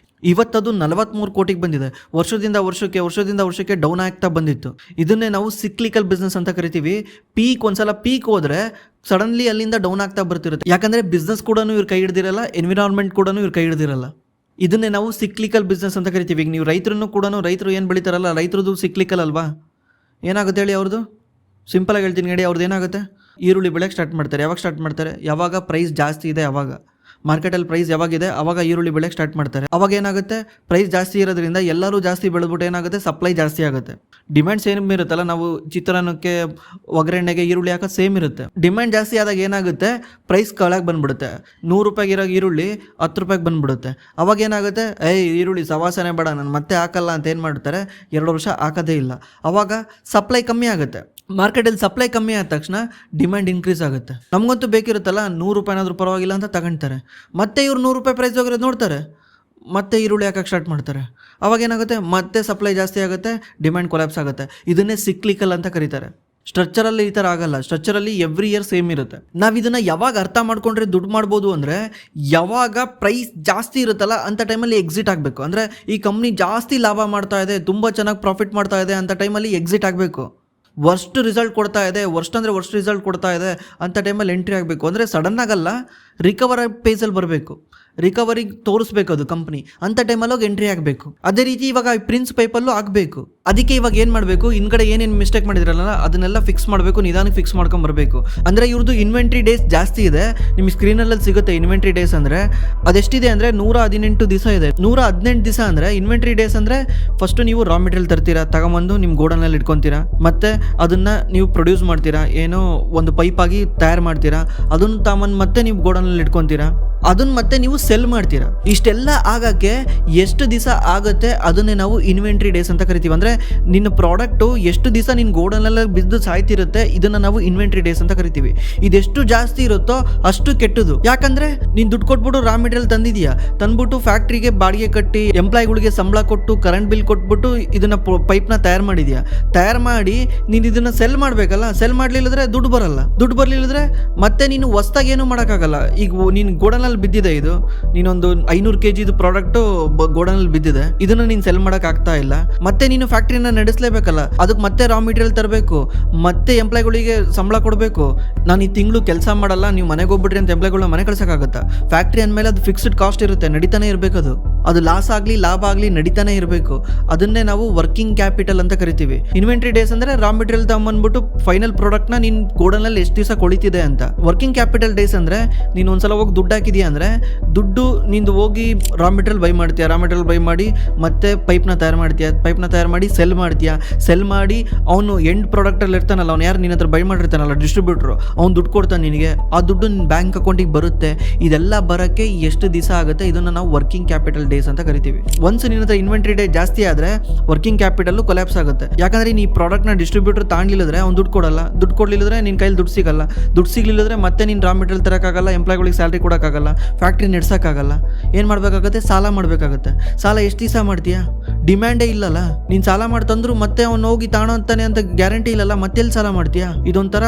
ಇವತ್ತದು 43 ಕೋಟಿಗೆ ಬಂದಿದೆ. ವರ್ಷದಿಂದ ವರ್ಷಕ್ಕೆ ಡೌನ್ ಆಗ್ತಾ ಬಂದಿತ್ತು. ಇದನ್ನೇ ನಾವು ಸಿಕ್ಲಿಕಲ್ ಬಿಸ್ನೆಸ್ ಅಂತ ಕರಿತೀವಿ. ಒಂದ್ಸಲ ಪೀಕ್ ಹೋದರೆ ಸಡನ್ಲಿ ಅಲ್ಲಿಂದ ಡೌನ್ ಆಗ್ತಾ ಬರ್ತಿರುತ್ತೆ. ಯಾಕಂದರೆ ಬಿಸ್ನೆಸ್ ಕೂಡ ಇವ್ರು ಕೈ ಹಿಡ್ದಿರಲ್ಲ, ಎನ್ವಿರಾನ್ಮೆಂಟ್ ಕೂಡ ಇವ್ರು ಕೈ ಹಿಡ್ದಿರಲ್ಲ. ಇದನ್ನೇ ನಾವು ಸಿಕ್ಲಿಕಲ್ ಬಿಸ್ನೆಸ್ ಅಂತ ಕರಿತೀವಿ. ಈಗ ನೀವು ರೈತರು ಏನು ಬೆಳೀತಾರಲ್ಲ, ರೈತರದ್ದು ಸಿಕ್ಲಿಕಲ್ ಅಲ್ವಾ. ಏನಾಗುತ್ತೆ ಹೇಳಿ ಅವ್ರದ್ದು, ಸಿಂಪಲಾಗಿ ಹೇಳ್ತೀನಿ ಹೇಳಿ, ಅವ್ರದ್ದು ಏನಾಗುತ್ತೆ, ಈರುಳ್ಳಿ ಬೆಳೆಯೋಕ್ಕೆ ಸ್ಟಾರ್ಟ್ ಮಾಡ್ತಾರೆ. ಯಾವಾಗ ಸ್ಟಾರ್ಟ್ ಮಾಡ್ತಾರೆ, ಯಾವಾಗ ಪ್ರೈಸ್ ಜಾಸ್ತಿ ಇದೆ, ಯಾವಾಗ ಮಾರ್ಕೆಟಲ್ಲಿ ಪ್ರೈಸ್ ಯಾವಾಗಿದೆ ಅವಾಗ ಈರುಳ್ಳಿ ಬೆಳೆಗೆ ಸ್ಟಾರ್ಟ್ ಮಾಡ್ತಾರೆ. ಅವಾಗ ಏನಾಗುತ್ತೆ, ಪ್ರೈಸ್ ಜಾಸ್ತಿ ಇರೋದ್ರಿಂದ ಎಲ್ಲರೂ ಜಾಸ್ತಿ ಬೆಳೆದ್ಬಿಟ್ಟು ಏನಾಗುತ್ತೆ, ಸಪ್ಲೈ ಜಾಸ್ತಿ ಆಗುತ್ತೆ. ಡಿಮ್ಯಾಂಡ್ ಸೇಮ್ ಇರುತ್ತಲ್ಲ, ನಾವು ಚಿತ್ರಾನ್ನಕ್ಕೆ ಒಗ್ಗರಣೆಗೆ ಈರುಳ್ಳಿ ಹಾಕೋದು ಸೇಮ್ ಇರುತ್ತೆ. ಡಿಮ್ಯಾಂಡ್ ಜಾಸ್ತಿ ಆದಾಗ ಏನಾಗುತ್ತೆ, ಪ್ರೈಸ್ ಕೆಳಗೆ ಬಂದ್ಬಿಡುತ್ತೆ. 100 ರೂಪಾಯಿಗೆ ಇರೋ ಈರುಳ್ಳಿ 10 ರೂಪಾಯಿಗೆ ಬಂದ್ಬಿಡುತ್ತೆ. ಅವಾಗ ಏನಾಗುತ್ತೆ, ಈರುಳ್ಳಿ ಸವಾಸನೆ ಬೇಡ, ನಾನು ಮತ್ತೆ ಹಾಕಲ್ಲ ಅಂತ ಏನು ಮಾಡ್ತಾರೆ, 2 ವರ್ಷ ಹಾಕೋದೇ ಇಲ್ಲ. ಅವಾಗ ಸಪ್ಲೈ ಕಮ್ಮಿ ಆಗುತ್ತೆ. ಮಾರ್ಕೆಟಲ್ಲಿ ಸಪ್ಲೈ ಕಮ್ಮಿ ಆದ ತಕ್ಷಣ ಡಿಮ್ಯಾಂಡ್ ಇನ್ಕ್ರೀಸ್ ಆಗುತ್ತೆ. ನಮಗಂತೂ ಬೇಕಿರುತ್ತಲ್ಲ, 100 ರೂಪಾಯಿನಾದ್ರೂ ಪರವಾಗಿಲ್ಲ ಅಂತ ತಗೊಳ್ತಾರೆ. ಮತ್ತೆ ಇವ್ರು 100 ರೂಪಾಯಿ ಪ್ರೈಸ್ ಹೋಗಿರೋದು ನೋಡ್ತಾರೆ, ಮತ್ತೆ ಈರುಳ್ಳಿ ಹಾಕಕ್ಕೆ ಸ್ಟಾರ್ಟ್ ಮಾಡ್ತಾರೆ. ಅವಾಗ ಏನಾಗುತ್ತೆ, ಮತ್ತೆ ಸಪ್ಲೈ ಜಾಸ್ತಿ ಆಗುತ್ತೆ, ಡಿಮ್ಯಾಂಡ್ ಕೊಲ್ಯಾಪ್ಸ್ ಆಗುತ್ತೆ. ಇದನ್ನೇ ಸಿಕ್ಲಿಕಲ್ ಅಂತ ಕರೀತಾರೆ. ಸ್ಟ್ರಕ್ಚರಲ್ಲಿ ಈ ಥರ ಆಗಲ್ಲ. ಸ್ಟ್ರಕ್ಚರಲ್ಲಿ ಎವ್ರಿ ಇಯರ್ ಸೇಮ್ ಇರುತ್ತೆ. ನಾವು ಇದನ್ನು ಯಾವಾಗ ಅರ್ಥ ಮಾಡ್ಕೊಂಡ್ರೆ ದುಡ್ಡು ಮಾಡ್ಬೋದು ಅಂದರೆ, ಯಾವಾಗ ಪ್ರೈಸ್ ಜಾಸ್ತಿ ಇರುತ್ತಲ್ಲ ಅಂಥ ಟೈಮಲ್ಲಿ ಎಕ್ಸಿಟ್ ಆಗಬೇಕು. ಅಂದರೆ ಈ ಕಂಪ್ನಿ ಜಾಸ್ತಿ ಲಾಭ ಮಾಡ್ತಾ ಇದೆ, ತುಂಬ ಚೆನ್ನಾಗಿ ಪ್ರಾಫಿಟ್ ಮಾಡ್ತಾ ಇದೆ ಅಂತ ಟೈಮಲ್ಲಿ ಎಕ್ಸಿಟ್ ಆಗಬೇಕು. ವರ್ಸ್ಟ್ ರಿಸಲ್ಟ್ ಕೊಡ್ತಾ ಇದೆ, ವರ್ಸ್ಟ್ ರಿಸಲ್ಟ್ ಕೊಡ್ತಾ ಇದೆ ಅಂಥ ಟೈಮಲ್ಲಿ ಎಂಟ್ರಿ ಆಗಬೇಕು. ಅಂದರೆ ಸಡನ್ನಾಗಲ್ಲ, ರಿಕವರ್ ಪೇಸಲ್ಲಿ ಬರಬೇಕು, ರಿಕವರಿ ತೋರಿಸ್ಬೇಕು ಅದು ಕಂಪ್ನಿ, ಅಂಥ ಟೈಮಲ್ಲಿ ಹೋಗಿ ಎಂಟ್ರಿ ಆಗಬೇಕು. ಅದೇ ರೀತಿ ಇವಾಗ ಪ್ರಿನ್ಸ್ ಪೈಪಲ್ಲೂ ಆಗಬೇಕು. ಅದಕ್ಕೆ ಇವಾಗ ಏನು ಮಾಡಬೇಕು, ಹಿಂದ್ಗಡೆ ಏನೇನು ಮಿಸ್ಟೇಕ್ ಮಾಡಿದ್ರಲ್ಲ ಅದನ್ನೆಲ್ಲ ಫಿಕ್ಸ್ ಮಾಡಬೇಕು, ನಿಧಾನಕ್ಕೆ ಫಿಕ್ಸ್ ಮಾಡ್ಕೊಂಬರ್ಬೇಕು. ಅಂದರೆ ಇವ್ರದ್ದು ಇನ್ವೆಂಟ್ರಿ ಡೇಸ್ ಜಾಸ್ತಿ ಇದೆ. ನಿಮಗೆ ಸ್ಕ್ರೀನಲ್ಲಿ ಸಿಗುತ್ತೆ ಇನ್ವೆಂಟ್ರಿ ಡೇಸ್ ಅಂದರೆ. ಅದೆಷ್ಟಿದೆ ಅಂದರೆ 118 ದಿವಸ ಇದೆ. 118 ದಿವಸ ಅಂದರೆ ಇನ್ವೆಂಟ್ರಿ ಡೇಸ್ ಅಂದರೆ, ಫಸ್ಟು ನೀವು ರಾ ಮೆಟೀರಿಯಲ್ ತರ್ತೀರಾ, ತಗೊಂಬಂದು ನಿಮ್ಮ ಗೋಡನಲ್ಲಿ ಇಟ್ಕೊತೀರಾ, ಮತ್ತು ಅದನ್ನು ನೀವು ಪ್ರೊಡ್ಯೂಸ್ ಮಾಡ್ತೀರಾ, ಏನೋ ಒಂದು ಪೈಪಾಗಿ ತಯಾರು ಮಾಡ್ತೀರಾ, ಅದನ್ನು ತಗೊಂಬಂದು ಮತ್ತೆ ನೀವು ಗೋಡನಲ್ಲಿ ಇಟ್ಕೊತೀರಾ, ಅದನ್ನ ಮತ್ತೆ ನೀವು ಸೆಲ್ ಮಾಡ್ತೀರಾ. ಇಷ್ಟೆಲ್ಲ ಆಗಕ್ಕೆ ಎಷ್ಟು ದಿವಸ ಆಗುತ್ತೆ, ಅದನ್ನೇ ನಾವು ಇನ್ವೆಂಟ್ರಿ ಡೇಸ್ ಅಂತ ಕರಿತೀವಿ. ಅಂದರೆ ನಿನ್ನ ಪ್ರಾಡಕ್ಟು ಎಷ್ಟು ದಿವಸ ನಿನ್ನ ಗೋಡನೆಲ್ಲ ಬಿದ್ದು ಸಾಯ್ತಿರುತ್ತೆ, ಇದನ್ನು ನಾವು ಇನ್ವೆಂಟ್ರಿ ಡೇಸ್ ಅಂತ ಕರಿತೀವಿ. ಇದೆಷ್ಟು ಜಾಸ್ತಿ ಇರುತ್ತೋ ಅಷ್ಟು ಕೆಟ್ಟದು. ಯಾಕಂದರೆ ನೀನು ದುಡ್ಡು ಕೊಟ್ಬಿಟ್ಟು ರಾ ಮೆಟೀರಿಯಲ್ ತಂದಿದೀಯಾ, ತಂದ್ಬಿಟ್ಟು ಫ್ಯಾಕ್ಟ್ರಿಗೆ ಬಾಡಿಗೆ ಕಟ್ಟಿ, ಎಂಪ್ಲಾಯ್ಗಳಿಗೆ ಸಂಬಳ ಕೊಟ್ಟು, ಕರೆಂಟ್ ಬಿಲ್ ಕೊಟ್ಬಿಟ್ಟು ಇದನ್ನು ಪೈಪ್ನ ತಯಾರು ಮಾಡಿದ್ಯಾ. ತಯಾರು ಮಾಡಿ ನೀನು ಇದನ್ನು ಸೆಲ್ ಮಾಡಬೇಕಲ್ಲ, ಸೆಲ್ ಮಾಡಲಿಲ್ಲದ್ರೆ ದುಡ್ಡು ಬರಲ್ಲ. ದುಡ್ಡು ಬರಲಿಲ್ಲದ್ರೆ ಮತ್ತೆ ನೀನು ಹೊಸ್ದಾಗಿ ಏನು ಮಾಡೋಕ್ಕಾಗಲ್ಲ. ಈಗ ನೀನು ಗೋಡನಲ್ಲಿ ಬಿದ್ದಿದೆ, ಇದು ನೀನೊಂದು 500 kg ಪ್ರಾಡಕ್ಟು ಗೋಡನಲ್ಲಿ ಬಿದ್ದಿದೆ, ಇದನ್ನು ನೀನು ಸೆಲ್ ಮಾಡಕ್ ಆಗ್ತಾ ಇಲ್ಲ. ಮತ್ತೆ ನೀನು ಫ್ಯಾಕ್ಟ್ರಿನ ನಡೆಸಲೇಬೇಕಲ್ಲ, ಅದಕ್ಕೆ ಮತ್ತೆ ರಾ ಮೆಟೀರಿಯಲ್ ತರಬೇಕು, ಮತ್ತೆ ಎಂಪ್ಲಾಯ್ಗಳಿಗೆ ಸಂಬಳ ಕೊಡಬೇಕು. ನಾನು ಈ ತಿಂಗಳು ಕೆಲಸ ಮಾಡಲ್ಲ, ನೀವು ಮನೆಗೆ ಹೋಗ್ಬಿಟ್ರಿ ಅಂತ ಎಂಪ್ಲಾಯ್ಗಳನ್ನ ಮನೆ ಕಳ್ಸೋಕ್ಕಾಗತ್ತಾ? ಫ್ಯಾಕ್ಟ್ರಿ ಅಂದಮೇಲೆ ಅದು ಫಿಕ್ಸ್ಡ್ ಕಾಸ್ಟ್ ಇರುತ್ತೆ, ನಡೀತಾನೆ ಇರಬೇಕು. ಅದು ಲಾಸ್ ಆಗಲಿ ಲಾಭ ಆಗಲಿ ನಡೀತಾನೆ ಇರಬೇಕು. ಅದನ್ನೇ ನಾವು ವರ್ಕಿಂಗ್ ಕ್ಯಾಪಿಟಲ್ ಅಂತ ಕರಿತೀವಿ. ಇನ್ವೆಂಟ್ರಿ ಡೇಸ್ ಅಂದರೆ ರಾ ಮೆಟೀರಿಯಲ್ ತಗೊಂಬಂದ್ಬಿಟ್ಟು ಫೈನಲ್ ಪ್ರಾಡಕ್ಟ್ನ ನಿನ್ನ ಗೋಡನಲ್ಲಿ ಎಷ್ಟು ದಿವಸ ಕೊಳಿತಿದೆ ಅಂತ. ವರ್ಕಿಂಗ್ ಕ್ಯಾಪಿಟಲ್ ಡೇಸ್ ಅಂದರೆ ನೀನು ಒಂದ್ಸಲ ಹೋಗಿ ದುಡ್ಡು ಹಾಕಿದೀಯ ಅಂದರೆ, ದುಡ್ಡು ನಿಂದು ಹೋಗಿ ರಾ ಮೆಟೀರಿಯಲ್ ಬೈ ಮಾಡ್ತೀಯ, ರಾ ಮೆಟೀರಿಯಲ್ ಬೈ ಮಾಡಿ ಮತ್ತೆ ಪೈಪ್ನ ತಯಾರು ಮಾಡ್ತೀಯ, ಪೈಪ್ನ ತಯಾರು ಮಾಡಿ ಸೆಲ್ ಮಾಡ್ತೀಯ, ಸೆಲ್ ಮಾಡಿ ಅವನು ಎಂಡ್ ಪ್ರಾಡಕ್ಟಲ್ಲಿ ಇರ್ತಾನಲ್ಲ, ಅವ್ನು ಯಾರು ನಿನ್ನ ಹತ್ರ ಬೈ ಮಾಡಿರ್ತಾನಲ್ಲ ಡಿಸ್ಟ್ರಿಬ್ಯೂಟ್ರು, ಅವ್ನು ದುಡ್ಡು ಕೊಡ್ತಾನೆ ನಿನಗೆ, ಆ ದುಡ್ಡು ನಿನ್ನ ಬ್ಯಾಂಕ್ ಅಕೌಂಟಿಗೆ ಬರುತ್ತೆ. ಇದೆಲ್ಲ ಬರೋಕ್ಕೆ ಎಷ್ಟು ದಿವಸ ಆಗುತ್ತೆ, ಇದನ್ನು ನಾವು ವರ್ಕಿಂಗ್ ಕ್ಯಾಪಿಟಲ್ ಡೇಸ್ ಅಂತ ಕರಿತೀವಿ. ಒನ್ಸ್ ನಿನ್ನ ಹತ್ರ ಇನ್ವೆಂಟ್ರಿ ಡೇ ಜಾಸ್ತಿ ಆದರೆ ವರ್ಕಿಂಗ್ ಕ್ಯಾಪಿಟಲ್ ಕೊಲ್ಯಾಪ್ಸ್ ಆಗುತ್ತೆ. ಯಾಕಂದರೆ ನೀ ಪ್ರಾಡಕ್ಟ್ನ ಡಿಸ್ಟ್ರಿಬ್ಯೂಟರ್ ತಾಂಡ್ಲಿಲ್ಲದ್ರೆ ಅವ್ನು ದುಡ್ಡು ಕೊಡಲ್ಲ, ದುಡ್ಡು ಕೊಡಲಿಲ್ಲದ್ರೆ ನಿನ್ನ ಕೈಲಿ ದುಡ್ಡು ಸಿಗಲ್ಲ, ದುಡ್ಡು ಸಿಗಲಿಲ್ಲದ್ರೆ ಮತ್ತೆ ನೀನು ರಾ ಮೆಟೀರಿಯಲ್ ತರೋಕ್ಕಾಗಲ್ಲ, ಎಂಪ್ಲಾಯ್ಗಳಿಗೆ ಸ್ಯಾಲ್ರಿ ಕೊಡೋಕ್ಕಾಗಲ್ಲ, ಫ್ಯಾಕ್ಟ್ರಿ ನಡೆಸೋಕ್ಕಾಗಲ್ಲ. ಏನು ಮಾಡಬೇಕಾಗುತ್ತೆ, ಸಾಲ ಮಾಡಬೇಕಾಗುತ್ತೆ. ಸಾಲ ಎಷ್ಟು ದಿವಸ ಮಾಡ್ತೀಯಾ? ಡಿಮ್ಯಾಂಡೇ ಇಲ್ಲಲ್ಲ. ನೀನು ಸಾಲ ಮಾಡ್ತಂದ್ರು ಮತ್ತೆ ಅವ್ನು ಹೋಗಿ ತಾಣೋ ಅಂತಾನೆ ಅಂತ ಗ್ಯಾರಂಟಿ ಇಲ್ಲಲ್ಲ, ಮತ್ತೆಲ್ಲಿ ಸಾಲ ಮಾಡ್ತೀಯಾ? ಇದೊಂಥರ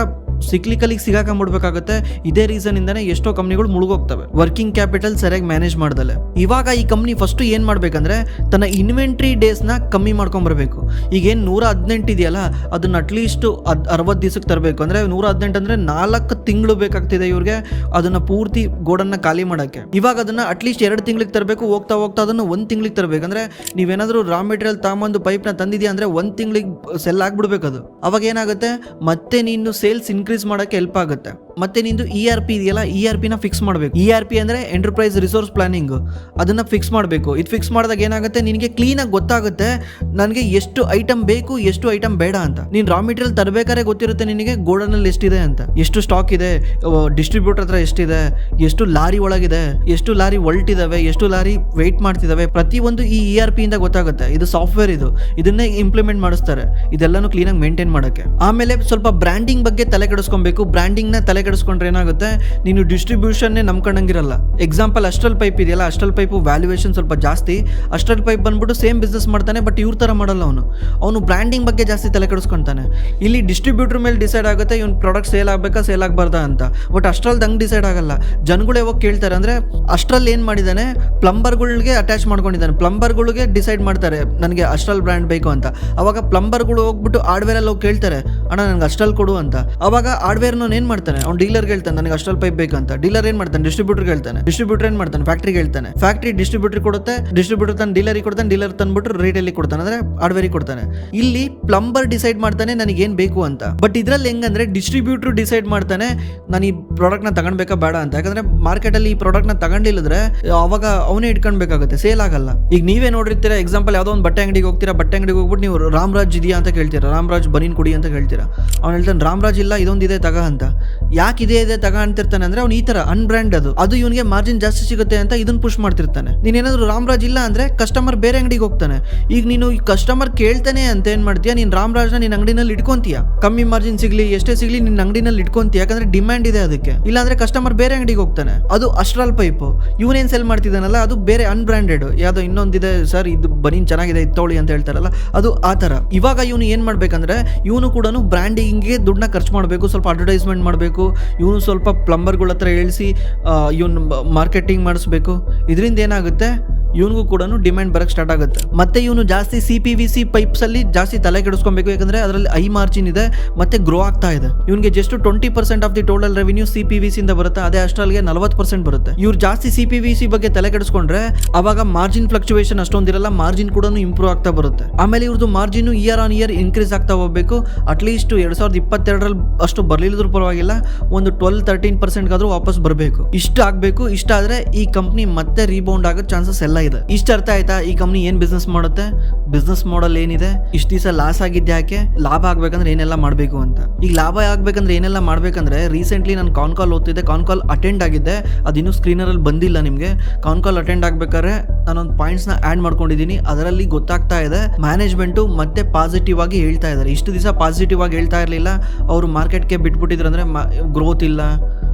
ಸಿಕ್ಲಿಕಲಿಗೆ ಸಿಗಾಕೊಂಡ್ಬಿಡ್ಬೇಕಾಗುತ್ತೆ. ಇದೇ ರೀಸನ್ ಇಂದಾನೆ ಎಷ್ಟೋ ಕಂಪ್ನಿಗಳು ಮುಳುಗೋಗ್ತವೆ, ವರ್ಕಿಂಗ್ ಕ್ಯಾಪಿಟಲ್ ಸರಿಯಾಗಿ ಮ್ಯಾನೇಜ್ ಮಾಡ್ದಲೆ. ಇವಾಗ ಈ ಕಂಪ್ನಿ ಫಸ್ಟ್ ಏನು ಮಾಡ್ಬೇಕಂದ್ರೆ, ತನ್ನ ಇನ್ವೆಂಟ್ರಿ ಡೇಸ್ನ ಕಮ್ಮಿ ಮಾಡ್ಕೊಂಬರ್ಬೇಕು. ಈಗೇನು 118 ಇದೆಯಲ್ಲ, ಅದನ್ನ ಅಟ್ಲೀಸ್ಟ್ 60 ದಿವಸಕ್ಕೆ ತರಬೇಕು. ಅಂದರೆ 118 ಅಂದರೆ 4 ತಿಂಗಳು ಬೇಕಾಗ್ತಿದೆ ಇವ್ರಿಗೆ ಅದನ್ನ ಪೂರ್ತಿ ಗೋಡನ್ನ ಖಾಲಿ ಮಾಡೋಕ್ಕೆ. ಇವಾಗ ಅದನ್ನ ಅಟ್ಲೀಸ್ಟ್ 2 ತಿಂಗಳಿಗೆ ತರಬೇಕು. ಹೋಗ್ತಾ ಹೋಗ್ತಾ ಅದನ್ನು 1 ತಿಂಗಳಿಗೆ ತರಬೇಕು. ಅಂದರೆ ನೀವೇನಾದರೂ ರಾ ಮೆಟೀರಿಯಲ್ ತಗೊಂಬಂದು ಪೈಪ್ನ ತಂದಿದ್ಯಾ ಅಂದರೆ 1 ತಿಂಗಳಿಗೆ ಸೆಲ್ ಆಗ್ಬಿಡ್ಬೇಕು ಅದು. ಅವಾಗ ಏನಾಗುತ್ತೆ, ಮತ್ತೆ ನೀನು ಸೇಲ್ಸ್ ಇನ್ಕ್ರೀಸ್ ಮಾಡೋಕ್ಕೆ ಹೆಲ್ಪ್ ಆಗುತ್ತೆ. ಮತ್ತೆ ನಿಂದು ERP ಇದೆಯಲ್ಲ, ERPನ ಫಿಕ್ಸ್ ಮಾಡಬೇಕು. ERP ಅಂದರೆ ಎಂಟರ್ಪ್ರೈಸ್ ರಿಸೋರ್ಸ್ ಪ್ಲಾನಿಂಗ್, ಅದನ್ನು ಫಿಕ್ಸ್ ಮಾಡಬೇಕು. ಇದು ಫಿಕ್ಸ್ ಮಾಡಿದಾಗ ಏನಾಗುತ್ತೆ, ನಿನಗೆ ಕ್ಲೀನಾಗಿ ಗೊತ್ತಾಗುತ್ತೆ ನನಗೆ ಎಷ್ಟು ಐಟಮ್ ಬೇಕು, ಎಷ್ಟು ಐಟಮ್ ಬೇಡ ಅಂತ. ನೀನು ರಾ ಮೆಟೀರಿಯಲ್ ತರಬೇಕಾದ್ರೆ ಗೊತ್ತಿರುತ್ತೆ ನಿನಗೆ ಗೋಡನಲ್ಲಿ ಎಷ್ಟಿದೆ ಅಂತ, ಎಷ್ಟು ಸ್ಟಾಕ್ ಇದೆ, ಡಿಸ್ಟ್ರಿಬ್ಯೂಟರ್ ಹತ್ರ ಎಷ್ಟಿದೆ, ಎಷ್ಟು ಲಾರಿ ಒಳಗಿದೆ, ಎಷ್ಟು ಲಾರಿ ಹೊಲ್ಟಿದಾವೆ, ಎಷ್ಟು ಲಾರಿ ವೆಯ್ಟ್ ಮಾಡ್ತಿದ್ದಾವೆ, ಪ್ರತಿಯೊಂದು ಈ ERP ಇಂದ ಗೊತ್ತಾಗುತ್ತೆ. ಇದು ಸಾಫ್ಟ್ವೇರ್, ಇದನ್ನೇ ಇಂಪ್ಲಿಮೆಂಟ್ ಮಾಡಿಸ್ತಾರೆ ಇದೆಲ್ಲನೂ ಕ್ಲೀನಾಗಿ ಮೇಂಟೈನ್ ಮಾಡೋಕ್ಕೆ. ಆಮೇಲೆ ಸ್ವಲ್ಪ ಬ್ರ್ಯಾಂಡಿಂಗ್ ಬಗ್ಗೆ ತಲೆ ಕೆಡಿಸ್ಕೊಬೇಕು. ಬ್ರ್ಯಾಂಡಿಂಗ್ನ ತಲೆ ಕೆಡಿಸ್ಕೊಂಡ್ರೆ ಏನಾಗುತ್ತೆ, ನೀನು ಡಿಸ್ಟ್ರಿಬ್ಯೂಷನ್ನೇ ನಂಬ್ಕೊಂಡಂಗಿರಲ್ಲ. ಎಕ್ಸಾಂಪಲ್ ಅಸ್ಟ್ರಲ್ ಪೈಪ್ ಇದೆಯಲ್ಲ, ಅಸ್ಟ್ರಲ್ ಪೈಪು ವ್ಯಾಲ್ಯೂಯೇಷನ್ ಸ್ವಲ್ಪ ಜಾಸ್ತಿ. ಅಸ್ಟ್ರಲ್ ಪೈಪ್ ಬಂದ್ಬಿಟ್ಟು ಸೇಮ್ ಬಿಸ್ನೆಸ್ ಮಾಡ್ತಾನೆ, ಬಟ್ ಇವ್ರ ಥರ ಮಾಡಲ್ಲ. ಅವನು ಬ್ರ್ಯಾಂಡಿಂಗ್ ಬಗ್ಗೆ ಜಾಸ್ತಿ ತಲೆ ಕೆಡಿಸ್ಕೊತಾನೆ. ಇಲ್ಲಿ ಡಿಸ್ಟ್ರಿಬ್ಯೂಟರ್ ಮೇಲೆ ಡಿಸೈಡ್ ಆಗುತ್ತೆ ಇವ್ನ ಪ್ರಾಡಕ್ಟ್ ಸೇಲ್ ಆಗಬೇಕಾ ಸೇಲ್ ಆಗಬಾರ್ದಾ ಅಂತ. ಬಟ್ ಅಸ್ಟ್ರಲ್ದು ಹಂಗೆ ಡಿಸೈಡ್ ಆಗಲ್ಲ. ಜನಗಳು ಯಾವಾಗ ಕೇಳ್ತಾರೆ ಅಂದರೆ, ಅಸ್ಟ್ರಲ್ ಏನು ಮಾಡಿದ್ದಾನೆ, ಪ್ಲಂಬರ್ಗಳಿಗೆ ಅಟ್ಯಾಚ್ ಮಾಡ್ಕೊಂಡಿದ್ದಾನೆ. ಪ್ಲಂಬರ್ಗಳಿಗೆ ಡಿಸೈಡ್ ಮಾಡ್ತಾರೆ ನನಗೆ ಅಸ್ಟ್ರಲ್ ಬ್ರ್ಯಾಂಡ್ ಬೇಕು ಅಂತ. ಅವಾಗ ಪ್ಲಂಬರ್ಗಳು ಹೋಗ್ಬಿಟ್ಟು ಹಾರ್ಡ್ವೇರಲ್ಲಿ ಹೋಗಿ ಕೇಳ್ತಾರೆ, ಅಣ್ಣ ನನಗೆ ಅಸ್ಟ್ರಲ್ ಕೊಡು ಅಂತ. ಅವಾಗ ಹಾರ್ಡ್ವೇರ್ನ ಏನು ಮಾಡ್ತಾನೆ, ಅವ್ನು ಡೀಲರ್ಗೆ ಹೇಳ್ತಾನೆ ನನಗೆ ಅಷ್ಟರಲ್ಲಿ ಪೈಪ್ ಬೇಕಂತ. ಡೀಲರ್ ಏನ್ ಮಾಡ್ತಾನೆ, ಡಿಸ್ಟ್ರಿಬ್ಯೂಟರ್ಗೆ ಹೇಳ್ತಾನೆ. ಡಿಸ್ಟ್ರಿಬ್ಯೂಟರ್ ಏನ್ ಮಾಡ್ತಾನೆ, ಫ್ಯಾಕ್ಟ್ರಿಗೆ ಹೇಳ್ತಾನೆ. ಫ್ಯಾಕ್ಟ್ರಿ ಡಿಸ್ಟ್ರಿಬ್ಯೂಟರ್ ಕೊಡುತ್ತೆ, ಡಿಸ್ಟ್ರಿಬ್ಯೂಟರ್ ತನ್ನ ಡೀಲರಿಗೆ ಕೊಡ್ತಾನೆ, ಡೀಲರ್ ತಂದ್ಬಿಟ್ಟು ರೇಟಲ್ಲಿ ಕೊಡ್ತಾನೆ, ಅಂದ್ರೆ ಹಾರ್ಡ್ವೇರಿಗೆ ಕೊಡ್ತಾನೆ. ಇಲ್ಲಿ ಪ್ಲಂಬರ್ ಡಿಸೈಡ್ ಮಾಡ್ತಾನೆ ನನಗೆ ಏನ್ ಬೇಕು ಅಂತ. ಬಟ್ ಇದ್ರಲ್ಲಿ ಹೆಂಗಂದ್ರೆ ಡಿಸ್ಟ್ರಿಬ್ಯೂಟರ್ ಡಿಸೈಡ್ ಮಾಡ್ತಾನೆ ನಾನು ಈ ಪ್ರಾಡಕ್ಟ್ ನ ತಗೊಂಡ್ಬೇಕಾ ಬೇಡ ಅಂತ. ಯಾಕಂದ್ರೆ ಮಾರ್ಕೆಟ್ ಅಲ್ಲಿ ಈ ಪ್ರಾಡಕ್ಟ್ ನ ತಗೊಂಡಿಲ್ಲದ್ರೆ ಅವಾಗ ಅವನೇ ಇಟ್ಕೊಂಡ್ಬೇಕಾಗುತ್ತೆ, ಸೇಲ್ ಆಗಲ್ಲ. ಈಗ ನೀವೇ ನೋಡಿರ್ತೀರಾ, ಎಕ್ಸಾಂಪಲ್ ಯಾವ್ದೋ ಒಂದು ಬಟ್ಟೆ ಅಂಗಡಿಗೆ ಹೋಗ್ತೀರಾ, ಬಟ್ಟೆ ಅಂಗಡಿಗೆ ಹೋಗ್ಬಿಟ್ಟು ನೀವು ರಾಮರಾಜ್ ಇದೆಯಾ ಅಂತ ಕೇಳ್ತೀರಾ, ರಾಮರಾಜ್ ಬನೀನ್ ಕೊಡಿ ಅಂತ ಹೇಳ್ತೀರಾ. ಅವ್ನು ಹೇಳ್ತಾನೆ ರಾಮರಾಜ್ ಇಲ್ಲ, ಇದೊಂದಿದೆ ತಗ ಅಂತ. ಯಾಕೆ ಇದೆ ತಗ ಅಂತಿರ್ತಾನೆ ಅಂದ್ರೆ ಅವ್ನು ಈ ತರ ಅನ್ಬ್ರ್ಯಾಂಡ್ ಅದು ಇವನಿಗೆ ಮಾರ್ಜಿನ್ ಜಾಸ್ತಿ ಸಿಗುತ್ತೆ ಅಂತ ಇದನ್ನ ಪುಷ್ ಮಾಡ್ತಿರ್ತಾನೆ. ನೀನೇನಾದ್ರು ರಾಮರಾಜ್ ಇಲ್ಲ ಅಂದ್ರೆ ಕಸ್ಟಮರ್ ಬೇರೆ ಅಂಗಡಿಗೆ ಹೋಗ್ತಾನೆ. ಈಗ ನೀನು ಈ ಕಸ್ಟಮರ್ ಕೇಳ್ತಾನೆ ಅಂತ ಏನ್ ಮಾಡ್ತೀಯ, ನೀನ್ ರಾಮರಾಜ್ನ ನಿನ್ನ ಅಂಗಡಿನಲ್ಲಿ ಇಟ್ಕೊಂತೀಯ. ಕಮ್ಮಿ ಮಾರ್ಜಿನ್ ಸಿಗ್ಲಿ ಎಷ್ಟೇ ಸಿಗ್ಲಿ ನಿನ್ನ ಅಂಗಡಿನಲ್ಲಿ ಇಟ್ಕೊಂತೀಯ, ಯಾಕಂದ್ರೆ ಡಿಮ್ಯಾಂಡ್ ಇದೆ ಅದಕ್ಕೆ. ಇಲ್ಲಾಂದ್ರೆ ಕಸ್ಟಮರ್ ಬೇರೆ ಅಂಗಡಿಗೆ ಹೋಗ್ತಾನೆ. ಅದು ಅಸ್ಟ್ರಲ್ ಪೈಪ್. ಇವನೇನ್ ಸೆಲ್ ಮಾಡ್ತಿದ್ದಾನಲ್ಲ ಅದು ಬೇರೆ ಅನ್ಬ್ರ್ಯಾಂಡೆಡ್, ಯಾವ್ದೋ ಇನ್ನೊಂದಿದೆ ಸರ್ ಇದು ಬನೀನ್ ಚೆನ್ನಾಗಿದೆ ಇತ್ತೋಳಿ ಅಂತ ಹೇಳ್ತಾರಲ್ಲ, ಅದು ಆ ತರ. ಇವಾಗ ಇವನು ಏನ್ ಮಾಡ್ಬೇಕಂದ್ರೆ ಇವನು ಕೂಡ ಬ್ರ್ಯಾಂಡಿಂಗ್ಗೆ ದುಡ್ಡನ್ನ ಖರ್ಚು ಮಾಡಬೇಕು, ಸ್ವಲ್ಪ ಅಡ್ವರ್ಟೈಸ್ಮೆಂಟ್ ಮಾಡಬೇಕು, ಇವನು ಸ್ವಲ್ಪ ಪ್ಲಂಬರ್ಗಳ ಹತ್ರ ಹೇಳಿಸಿ ಇವನು ಮಾರ್ಕೆಟಿಂಗ್ ಮಾಡಿಸ್ಬೇಕು. ಇದರಿಂದ ಏನಾಗುತ್ತೆ, ಇವನಿಗೂ ಕೂಡ ಡಿಮ್ಯಾಂಡ್ ಬರಕ್ಕೆ ಸ್ಟಾರ್ಟ್ ಆಗುತ್ತೆ. ಮತ್ತೆ ಇವನು ಜಾಸ್ತಿ CPVC ಪೈಪ್ಸ್ ಅಲ್ಲಿ ಜಾಸ್ತಿ ತಲೆ ಕೆಡಿಸ್ಕೊಬೇಕು, ಯಾಕಂದ್ರೆ ಅದರಲ್ಲಿ ಹೈ ಮಾರ್ಜಿನ್ ಇದೆ ಮತ್ತೆ ಗ್ರೋ ಆಗ್ತಾ ಇದೆ. ಇವನಿಗೆ just 20% of the total revenue CPVC ಇಂದ ಬರುತ್ತೆ, ಅದೇ ಅಷ್ಟಲ್ಗೆ 40% ಬರುತ್ತೆ. ಇವ್ರು ಜಾಸ್ತಿ CPVC ಬಗ್ಗೆ ತಲೆ ಕೆಡಿಸ್ಕೊಂಡ್ರೆ ಅವಾಗ ಮಾರ್ಜಿನ್ ಫ್ಲಕ್ಚುಯೇಷನ್ ಅಷ್ಟೊಂದಿರಲ್ಲ, ಮಾರ್ಜಿನ್ ಕೂಡ ಇಂಪ್ರೂವ್ ಆಗ್ತಾ ಬರುತ್ತೆ. ಆಮೇಲೆ ಇವ್ರದ್ದು margin year on year increase ಆಗ್ತಾ ಹೋಗ್ಬೇಕು. ಅಟ್ಲೀಸ್ಟ್ 2022ರಲ್ಲಿ ಅಷ್ಟು ಬರ್ಲಿಲ್ಲದ್ರೂ ಪರವಾಗಿಲ್ಲ, ಒಂದು 12-13% ಆದ್ರೂ ವಾಪಸ್ ಬರಬೇಕು. ಇಷ್ಟ ಆಗ್ಬೇಕು. ಇಷ್ಟ ಆದ್ರೆ ಈ ಕಂಪ್ನಿ ಮತ್ತೆ ರೀಬೌಂಡ್ ಆಗೋ ಚಾನ್ಸಸ್ ಎಲ್ಲ ಇದೆ. ಇಷ್ಟ ಅರ್ಥ ಆಯ್ತಾ ಈ ಕಂಪ್ನಿ ಏನ್ ಬಿಸ್ನೆಸ್ ಮಾಡುತ್ತೆ, ಬಿಸ್ನೆಸ್ ಮಾಡಲ್ ಏನಿದೆ, ಇಷ್ಟ ದಿವಸ ಲಾಸ್ ಆಗಿದ್ದೆ ಯಾಕೆ, ಲಾಭ ಆಗ್ಬೇಕಂದ್ರೆ ಏನೆಲ್ಲ ಮಾಡ್ಬೇಕು ಅಂತ. ಈಗ ಲಾಭ ಆಗ್ಬೇಕಂದ್ರೆ ಏನೆಲ್ಲ ಮಾಡ್ಬೇಕಂದ್ರೆ ರೀಸೆಂಟ್ಲಿ ನಾನು ಕಾಲ್ ಓದ್ತಿದ್ದೆ, ಕಾಲ್ ಅಟೆಂಡ್ ಆಗಿದ್ದೆ, ಅದಿನ್ನೂ ಸ್ಕ್ರೀನರ್ ಅಲ್ಲಿ ಬಂದಿಲ್ಲ ನಿಮ್ಗೆ. ಕಾಲ್ ಅಟೆಂಡ್ ಆಗ್ಬೇಕಾದ್ರೆ ನಾನೊಂದು ಪಾಯಿಂಟ್ಸ್ ನ ಆಡ್ ಮಾಡ್ಕೊಂಡಿದ್ದೀನಿ, ಅದರಲ್ಲಿ ಗೊತ್ತಾಗ್ತಾ ಇದೆ ಮ್ಯಾನೇಜ್ಮೆಂಟ್ ಮತ್ತೆ ಪಾಸಿಟಿವ್ ಆಗಿ ಹೇಳ್ತಾ ಇದ್ದಾರೆ. ಇಷ್ಟು ದಿವಸ ಪಾಸಿಟಿವ್ ಆಗಿ ಹೇಳ್ತಾ ಇರಲಿಲ್ಲ, ಅವರು ಮಾರ್ಕೆಟ್ಗೆ ಬಿಟ್ಬಿಟ್ಟಿದ್ರು, ಅಂದ್ರೆ ಗ್ರೋತ್ ಇಲ್ಲ,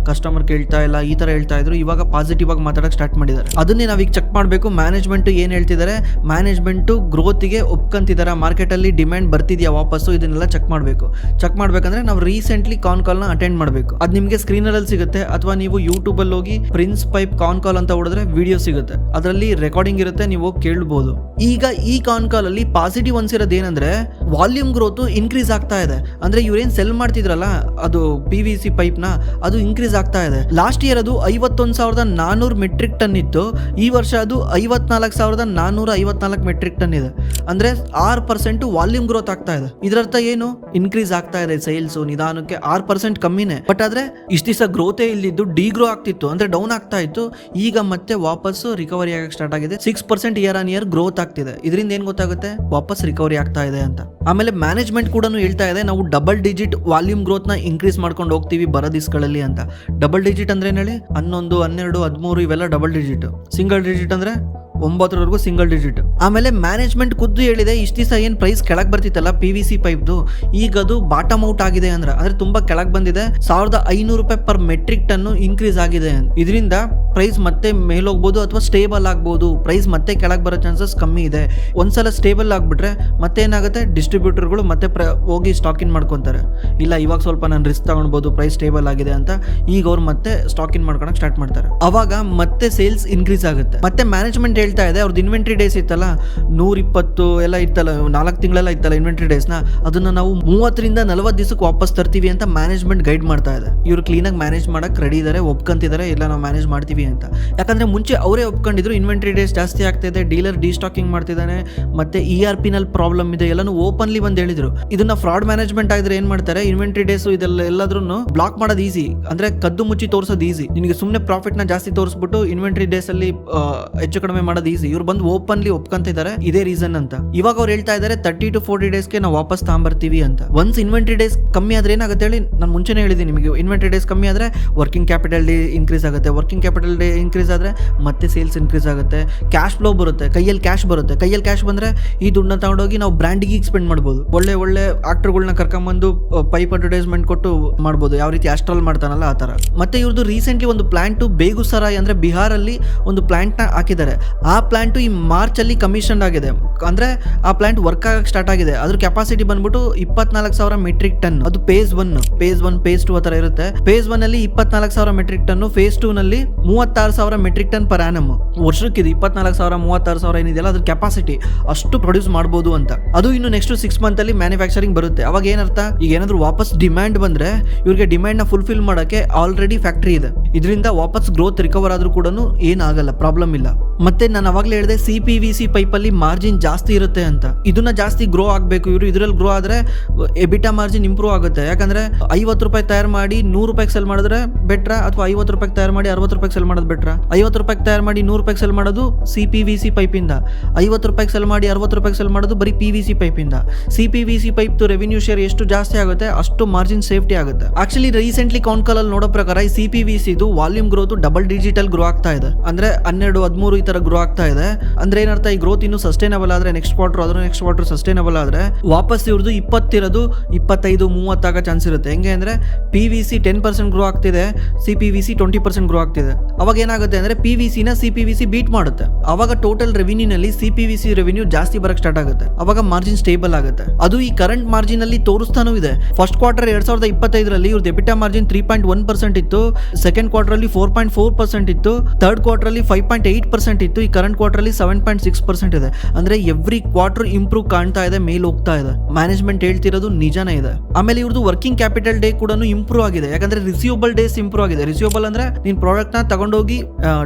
ಕಸ್ಟಮರ್ ಕೇಳ್ತಾ ಇಲ್ಲ, ಈ ತರ ಹೇಳ್ತಾ ಇದ್ರು. ಇವಾಗ ಪಾಸಿಟಿವ್ ಆಗಿ ಮಾತಾಡಕ್ಕೆ ಸ್ಟಾರ್ಟ್ ಮಾಡಿದ್ದಾರೆ. ಅದನ್ನೇ ನಾವೀಗ ಚೆಕ್ ಮಾಡಬೇಕು. ಮ್ಯಾನೇಜ್ಮೆಂಟ್ ಏನ್ ಹೇಳ್ತಿದ್ದಾರೆ, ಮ್ಯಾನೇಜ್ಮೆಂಟ್ ಗ್ರೋತ್ಗೆ ಒಪ್ಕೊಂತಿದಾರ, ಮಾರ್ಕೆಟ್ ಅಲ್ಲಿ ಡಿಮ್ಯಾಂಡ್ ಬರ್ತಿದ್ಯಾ ವಾಪಸ್ಸು, ಇದನ್ನೆಲ್ಲ ಚೆಕ್ ಮಾಡಬೇಕು. ಚೆಕ್ ಮಾಡ್ಬೇಕಂದ್ರೆ ನಾವು ರೀಸೆಂಟ್ಲಿ ಕಾಲ್ ನ ಅಟೆಂಡ್ ಮಾಡಬೇಕು. ಅದು ನಿಮಗೆ ಸ್ಕ್ರೀನರ್ ಅಲ್ಲಿ ಸಿಗುತ್ತೆ, ಅಥವಾ ನೀವು ಯೂಟ್ಯೂಬ್ ಅಲ್ಲಿ ಹೋಗಿ ಪ್ರಿನ್ಸ್ ಪೈಪ್ ಕಾಲ್ ಅಂತ ಹೊಡೆದ್ರೆ ವಿಡಿಯೋ ಸಿಗುತ್ತೆ, ಅದರಲ್ಲಿ ರೆಕಾರ್ಡಿಂಗ್ ಇರುತ್ತೆ, ನೀವು ಕೇಳಬಹುದು. ಈಗ ಈ ಕಾಲ್ ಅಲ್ಲಿ ಪಾಸಿಟಿವ್ ಅನ್ಸಿರೋದು ಏನಂದ್ರೆ ವಾಲ್ಯೂಮ್ ಗ್ರೋತ್ ಇನ್ಕ್ರೀಸ್ ಆಗ್ತಾ ಇದೆ. ಅಂದ್ರೆ ಇವ್ರೇನ್ ಸೆಲ್ ಮಾಡ್ತಿದ್ರಲ್ಲ ಅದು PVC ಪೈಪ್ ನ, ಅದು ಇನ್ಕ್ರೀಸ್ ಆಗ್ತಾ ಇದೆ. ಲಾಸ್ಟ್ ಇಯರ್ ಅದು 51,400 ಮೆಟ್ರಿಕ್ ಟನ್ ಇತ್ತು, ಈ ವರ್ಷ ಅದು 54,454 ಮೆಟ್ರಿಕ್ ಟನ್ ಇದೆ. ಅಂದ್ರೆ 6% ವಾಲ್ಯೂಮ್ ಗ್ರೋತ್ ಆಗ್ತಾ ಇದೆ. ಇದರರ್ಥ ಏನು, ಇನ್ಕ್ರೀಸ್ ಆಗ್ತಾ ಇದೆ ಸೇಲ್ಸ್ ನಿಧಾನಕ್ಕೆ. 6% ಕಮ್ಮಿನೇ, ಬಟ್ ಆದ್ರೆ ಇಷ್ಟ ದಿವಸ ಗ್ರೋತೇ ಇಲ್ಲಿದ್ದು ಡಿಗ್ರೋ ಆಗ್ತಿತ್ತು, ಅಂದ್ರೆ ಡೌನ್ ಆಗ್ತಾ ಇತ್ತು. ಈಗ ಮತ್ತೆ ವಾಪಸ್ ರಿಕವರಿ ಆಗಕ್ಕೆ ಸ್ಟಾರ್ಟ್ ಆಗಿದೆ. 6% ಇಯರ್ ಆನ್ ಇಯರ್ ಗ್ರೋತ್ ಆಗ್ತಿದೆ. ಇದರಿಂದ ಏನ್ ಗೊತ್ತಾಗುತ್ತೆ, ವಾಪಸ್ ರಿಕವರಿ ಆಗ್ತಾ ಇದೆ ಅಂತ. ಆಮೇಲೆ ಮ್ಯಾನೇಜ್ಮೆಂಟ್ ಕೂಡ ಹೇಳ್ತಾ ಇದೆ ನಾವು ಡಬಲ್ ಡಿಜಿಟ್ ವಾಲ್ಯೂಮ್ ಗ್ರೋತ್ ನ ಇನ್ಕ್ರೀಸ್ ಮಾಡ್ಕೊಂಡು ಹೋಗ್ತೀವಿ ಬರೋ ದಿವಸಗಳಲ್ಲಿ ಅಂತ. ಡಬಲ್ ಡಿಜಿಟ್ ಅಂದ್ರೆ ಏನ್ ಹೇಳಿ, 11, 12, 13 ಇವೆಲ್ಲ ಡಬಲ್ ಡಿಜಿಟ್. ಸಿಂಗಲ್ ಡಿಜಿಟ್ ಅಂದ್ರೆ 9 ಸಿಂಗಲ್ ಡಿಜಿಟ್. ಆಮೇಲೆ ಮ್ಯಾನೇಜ್ಮೆಂಟ್ ಖುದ್ದು ಹೇಳಿದೆ, ಇಷ್ಟ ದಿವಸ ಏನ್ ಪ್ರೈಸ್ ಕೆಳಗೆ ಬರ್ತಿತ್ತಲ್ಲ PVC ಪೈಪ್ದು, ಈಗ ಅದು ಬಾಟಮ್ ಔಟ್ ಆಗಿದೆ, ಅಂದ್ರೆ ತುಂಬಾ ಕೆಳಗೆ ಬಂದಿದೆ. 1,500 ರೂಪಾಯಿ ಪರ್ ಮೆಟ್ರಿಕ್ ಟನ್ ಇನ್ಕ್ರೀಸ್ ಆಗಿದೆ. ಇದರಿಂದ ಪ್ರೈಸ್ ಮತ್ತೆ ಮೇಲೋಗ್ಬೋದು ಅಥವಾ ಸ್ಟೇಬಲ್ ಆಗ್ಬೋದು, ಪ್ರೈಸ್ ಮತ್ತೆ ಕೆಳಗೆ ಬರೋ ಚಾನ್ಸಸ್ ಕಮ್ಮಿ ಇದೆ. ಒಂದ್ಸಲ ಸ್ಟೇಬಲ್ ಆಗ್ಬಿಟ್ರೆ ಮತ್ತೆ ಏನಾಗುತ್ತೆ, ಡಿಸ್ಟ್ರಿಬ್ಯೂಟರ್ಗಳು ಮತ್ತೆ ಹೋಗಿ ಸ್ಟಾಕ್ ಇನ್ ಮಾಡ್ಕೊಂತಾರೆ. ಇಲ್ಲ ಇವಾಗ ಸ್ವಲ್ಪ ನಾನು ರಿಸ್ಕ್ ತಗೊಳ್ಬಹುದು, ಪ್ರೈಸ್ ಸ್ಟೇಬಲ್ ಆಗಿದೆ ಅಂತ. ಈಗ ಅವ್ರು ಮತ್ತೆ ಸ್ಟಾಕ್ ಇನ್ ಮಾಡ್ಕೊಳಕ್ ಸ್ಟಾರ್ಟ್ ಮಾಡ್ತಾರೆ. ಅವಾಗ ಮತ್ತೆ ಸೇಲ್ಸ್ ಇನ್ಕ್ರೀಸ್ ಆಗುತ್ತೆ. ಮತ್ತೆ ಮ್ಯಾನೇಜ್ಮೆಂಟ್ ಹೇಳ್ತಾ ಇದೆ ಅವ್ರದ್ದು ಇನ್ವೆಂಟ್ರಿ ಡೇಸ್ ಇತ್ತಲ್ಲ 120 ಎಲ್ಲ ಇತ್ತಲ್ಲ, 4 ತಿಂಗಳೆಲ್ಲ ಇತ್ತಲ್ಲ ಇನ್ವೆಂಟ್ರಿ ಡೇಸ್ನ, ಅದನ್ನ ನಾವು 30ರಿಂದ 40 ದಿವಸಕ್ಕೆ ವಾಪಸ್ ತರ್ತೀವಿ ಅಂತ ಮ್ಯಾನೇಜ್ಮೆಂಟ್ ಗೈಡ್ ಮಾಡ್ತಾ ಇದೆ. ಇವ್ರು ಕ್ಲೀನಾಗಿ ಮ್ಯಾನೇಜ್ ಮಾಡಕ್ ರೆಡಿ ಇದಾರೆ, ಒಪ್ಕೊಂತಿದ್ದಾರೆ, ಇಲ್ಲ ನಾವು ಮ್ಯಾನೇಜ್ ಮಾಡ್ತೀವಿ ಅಂತ. ಯಾಕಂದ್ರೆ ಮುಂಚೆ ಅವರೇ ಒಪ್ಕೊಂಡಿದ್ರು ಇನ್ವೆಂಟ್ರಿ ಡೇಸ್ ಜಾಸ್ತಿ ಆಗ್ತಿದೆ, ಡೀಲರ್ ಡಿಸ್ಟಾಕಿಂಗ್ ಮಾಡ್ತಿದ್ದಾನೆ, ಮತ್ತೆ ERP ನಲ್ಲಿ ಪ್ರಾಬ್ಲಮ್ ಇದೆ, ಎಲ್ಲಾನು ಓಪನ್ಲಿ ಬಂದು ಹೇಳಿದ್ರು. ಇದನ್ನ ಫ್ರಾಡ್ ಮ್ಯಾನೇಜ್ಮೆಂಟ್ ಆಗಿದ್ರೆ ಏನ್ ಮಾಡ್ತಾರೆ, ಇನ್ವೆಂಟ್ರಿ ಡೇಸ್ ಇದೆಲ್ಲ ಎಲ್ಲಾದ್ರೂ ಬ್ಲಾಕ್ ಮಾಡೋದು ಈಸಿ, ಅಂದ್ರೆ ಕದ್ದು ಮುಚ್ಚಿ ತೋರಿಸೋದು ಈಸಿ. ನಿನಗೆ ಸುಮ್ಮನೆ ಪ್ರಾಫಿಟ್ ನ ಜಾಸ್ತಿ ತೋರಿಸ್ಬಿಟ್ಟು ಇನ್ವೆಂಟ್ರಿ ಡೇಸ್ ಅಲ್ಲಿ ಹೆಚ್ಚು ಕಡಿಮೆ ಮಾಡೋದು ಈಸಿ. ಇವ್ರು ಬಂದು ಓಪನ್ಲಿ ಒಪ್ಕೊಂತಿದ್ದಾರೆ ಇದೇ ರೀಸನ್ ಅಂತ. ಇವಾಗ ಅವ್ರು ಹೇಳ್ತಾ ಇದ್ದಾರೆ 30 to 40 ಡೇಸ್ಗೆ ನಾವು ವಾಪಸ್ ತಗೊಂಬರ್ತೀವಿ ಅಂತ. ಒನ್ಸ್ ಇನ್ವೆಂಟ್ರಿ ಡೇಸ್ ಕಮ್ಮಿ ಆದ್ರೆ ಏನಾಗುತ್ತೆ ಹೇಳಿ, ನಾನು ಮುಂಚೆನೇ ಹೇಳಿದ್ದೀನಿ ನಿಮಗೆ, ಇನ್ವೆಂಟ್ರಿ ಡೇಸ್ ಕಮ್ಮಿ ಆದ್ರೆ ವರ್ಕಿಂಗ್ ಕ್ಯಾಪಿಟಲ್ ಡೇ ಇನ್ಕ್ರೀಸ್ ಆಗುತ್ತೆ, ವರ್ಕಿಂಗ್ ಕ್ಯಾಪಿಟಲ್ ಡೇ ಇನ್ಕ್ರೀಸ್ ಆದ್ರೆ ಮತ್ತೆ ಸೇಲ್ಸ್ ಇನ್ಕ್ರೀಸ್ ಆಗುತ್ತೆ, ಕ್ಯಾಶ್ ಫ್ಲೋ ಬರುತ್ತೆ, ಕೈಯಲ್ಲಿ ಕ್ಯಾಶ್ ಬರುತ್ತೆ. ಕೈಯಲ್ಲಿ ಕ್ಯಾಶ್ ಬಂದ್ರೆ ಈ ದುಡ್ಡನ್ನ ತಗೊಂಡೋಗಿ ನಾವು ಬ್ರ್ಯಾಂಡಿಗೆ ಸ್ಪೆಂಡ್ ಮಾಡ್ಬೋದು. ಒಳ್ಳೆ ಒಳ್ಳೆ ಆಕ್ಟರ್ಗಳನ್ನ ಕರ್ಕೊಂಡ್ಬಂದು ಪೈಪ್ ಅಡ್ವರ್ಟೈಸ್ಮೆಂಟ್ ಕೊಟ್ಟು ಮಾಡ್ಬೋದು, ಯಾವ ರೀತಿ ಆಸ್ಟ್ರಲ್ ಮಾಡ್ತಾನಲ್ಲ ಆ ತರ. ಮತ್ತೆ ಇವ್ರದ್ದು ರೀಸೆಂಟ್ಲಿ ಒಂದು ಪ್ಲಾಂಟ್ ಬೇಗುಸರಾಯ್ ಅಂದ್ರೆ ಬಿಹಾರಲ್ಲಿ ಒಂದು ಪ್ಲಾಂಟ್ ನ ಹಾಕಿದ್ದಾರೆ. ಆ ಆ ಪ್ಲಾಂಟು ಈ ಮಾರ್ಚಲ್ಲಿ ಕಮಿಷನ್ ಆಗಿದೆ, ಅಂದರೆ ಆ ಪ್ಲಾಂಟ್ ವರ್ಕ್ ಆಗಕ್ಕೆ ಸ್ಟಾರ್ಟ್ ಆಗಿದೆ. ಅದ್ರ ಕೆಪಾಸಿಟಿ ಬಂದ್ಬಿಟ್ಟು 24,000 ಮೆಟ್ರಿಕ್ ಟನ್. ಅದು ಫೇಸ್ 1, ಫೇಸ್ 2 ಆ ಥರ ಇರುತ್ತೆ. ಫೇಸ್ 1 ಅಲ್ಲಿ 24,000 ಮೆಟ್ರಿಕ್ ಟನ್, ಫೇಸ್ 2 ನಲ್ಲಿ 36,000 ಮೆಟ್ರಿಕ್ ಟನ್ ಪರ್ ಆನಮ್. ವರ್ಷಕ್ಕಿದೆ 24,000 36,000 ಏನಿದೆಯಲ್ಲ ಅದ್ರ ಕೆಪಾಸಿಟಿ ಅಷ್ಟು ಪ್ರೊಡ್ಯೂಸ್ ಮಾಡ್ಬೋದು ಅಂತ. ಅದು ಇನ್ನು ನೆಕ್ಸ್ಟ್ 6 ಮಂತ್ ಅಲ್ಲಿ ಮ್ಯಾನುಫ್ಯಾಕ್ಚರಿಂಗ್ ಬರುತ್ತೆ. ಅವಾಗ ಏನರ್ಥ, ಈಗ ಏನಾದ್ರು ವಾಪಸ್ ಡಿಮ್ಯಾಂಡ್ ಬಂದ್ರೆ ಇವ್ರಿಗೆ ಡಿಮ್ಯಾಂಡ್ ನ ಫುಲ್ಫಿಲ್ ಮಾಡಕ್ಕೆ ಆಲ್ರೆಡಿ ಫ್ಯಾಕ್ಟರಿ ಇದೆ. ಇದರಿಂದ ವಾಪಸ್ ಗ್ರೋತ್ ರಿಕವರ್ ಆದ್ರೂ ಕೂಡ ಏನಾಗಲ್ಲ, ಪ್ರಾಬ್ಲಮ್ ಇಲ್ಲ. ಮತ್ತೆ ನಾನು ಅವಾಗಲೇ ಹೇಳಿದೆ CPVC ಪೈಪ್ ಅಲ್ಲಿ ಮಾರ್ಜಿನ್ ಜಾಸ್ತಿ ಇರುತ್ತೆ ಅಂತ. ಇದನ್ನ ಜಾಸ್ತಿ ಗ್ರೋ ಆಗಬೇಕು ಇವರು. ಇದರಲ್ಲಿ ಗ್ರೋ ಆದ್ರೆ ಎಬಿಟಾ ಮಾರ್ಜಿನ್ ಇಂಪ್ರೂವ್ ಆಗುತ್ತೆ. ಯಾಕಂದ್ರೆ 50 ರೂಪಾಯಿ ತಯಾರು ಮಾಡಿ 100 ರೂಪಾಯಿಗೆ ಸೆಲ್ ಮಾಡಿದ್ರೆ ಬೆಟ್ರಾ, ಅಥವಾ 50 ರೂಪಾಯಿಗೆ ತಯಾರು ಮಾಡಿ 60 ರೂಪಾಯಿಗೆ ಸೆಲ್ ಮಾಡೋದು ಬೆಟ್ರಾ? 50 ರೂಪಾಯಿಗೆ ತಯಾರು ಮಾಡಿ 100 ರೂಪಾಯಿಗೆ ಸೆಲ್ ಮಾಡೋದು CPVC ಪೈಪ್ ಇಂದ, 50 ರೂಪಾಯಿಗೆ ಸೆಲ್ ಮಾಡಿ 60 ರೂಪಾಯಿಗೆ ಸೆಲ್ ಮಾಡೋದು ಬರೀ PVC ಪೈಪ್ ಇಂದ. CPVC ಪೈಪ್ ರೆವೆನ್ಯೂ ಶೇರ್ ಎಷ್ಟು ಜಾಸ್ತಿ ಆಗುತ್ತೆ ಅಷ್ಟು ಮಾರ್ಜಿನ್ ಸೇಫ್ಟಿ ಆಗುತ್ತೆ. ಆಕ್ಚುಲಿ ರೀಸೆಂಟ್ಲಿ ಕೌಂಟ್ ಕಾಲ್ ಅಲ್ಲಿ ನೋಡೋ ಪ್ರಕಾರ ಈ CPVC volume growth double digital grow ಆಗ್ತಾ ಇದೆ. ಅಂದ್ರೆ 12, 13 ಈ ತರ ಗ್ರೋ ಆಗ್ತಾ ಇದೆ. ಅಂದ್ರೆ ಏನರ್ಥ, ಈ ಗ್ರೋತ್ ಇನ್ನು ಸಸ್ಟೈನಬಲ್ ಆದ್ರೆ ನೆಕ್ಸ್ಟ್ ಕ್ವಾರ್ಟರ್ ಸಸ್ಟೈನಬಲ್ ಆದ್ರೆ ವಾಪಸ್ ಇವ್ರದ್ದು 20 ಇರೋದು 25, 30 ಆಗೋ ಚಾನ್ಸ್ ಇರುತ್ತೆ. ಹೆಂಗೆ ಅಂದ್ರೆ PVC 10% ಗ್ರೋ ಆಗ್ತಿದೆ, CPVC 20% ಗ್ರೋ ಆಗ್ತಿದೆ. ಅವಾಗ ಏನಾಗುತ್ತೆ ಅಂದ್ರೆ PVC ನ CPVC ಬೀಟ್ ಮಾಡುತ್ತೆ. ಅವಾಗ ಟೋಟಲ್ ರೆವಿನ್ಯೂ ನಲ್ಲಿ CPVC ರೆವಿನ್ಯೂ ಜಾಸ್ತಿ ಬರಕ್ ಸ್ಟಾರ್ಟ್ ಆಗುತ್ತೆ. ಅವಾಗ ಮಾರ್ಜಿನ್ ಸ್ಟೇಬಲ್ ಆಗುತ್ತೆ. ಅದು ಈ ಕರೆಂಟ್ ಮಾರ್ಜಿನ್ ಅಲ್ಲಿ ತೋರಿಸ್ತಾನೂ ಇದೆ. ಫಸ್ಟ್ ಕ್ವಾರ್ಟರ್ 2025 ಇವ್ರದ್ದು ಎಬಿಟಾ ಮಾರ್ಜಿನ್ 3.1% ಇತ್ತು, ಸೆಕೆಂಡ್ ಕ್ವಾರ್ಟರ್ ಅಲ್ಲಿ 4.4% ಇತ್ತು, ಥರ್ಡ್ ಕ್ವಾರ್ಟರ್ ಅಲ್ಲಿ 5.8% ಇತ್ತು, ಈ ಕರೆಂಟ್ ಕ್ವಾರ್ಟರ್ ಅಲ್ಲಿ 7.6% ಇದೆ. ಅಂದ್ರೆ ಎವ್ರಿ ಕ್ವಾರ್ಟರ್ ಇಂಪ್ರೂವ್ ಕಾಣ್ತಾ ಇದೆ, ಮೇಲ್ ಹೋಗ್ತಾ ಇದೆ. ಮ್ಯಾನೇಜ್ಮೆಂಟ್ ಹೇಳ್ತಿರೋದು ನಿಜಾನೇ ಇದೆ. ಆಮೇಲೆ ಇವ್ರದ್ದು ವರ್ಕಿಂಗ್ ಕ್ಯಾಪಿಟಲ್ ಡೇ ಕೂಡ ಇಂಪ್ರೂವ್ ಆಗಿದೆ. ಯಾಕಂದ್ರೆ ರಿಸೀವಬಲ್ ಡೇಸ್ ಇಂಪ್ರೂವ್ ಆಗಿದೆ. ರಿಸೀವಬಲ್ ಅಂದ್ರೆ ನೀನ್ ಪ್ರಾಡಕ್ಟ್ ನ ತಗೊಂಡೋಗಿ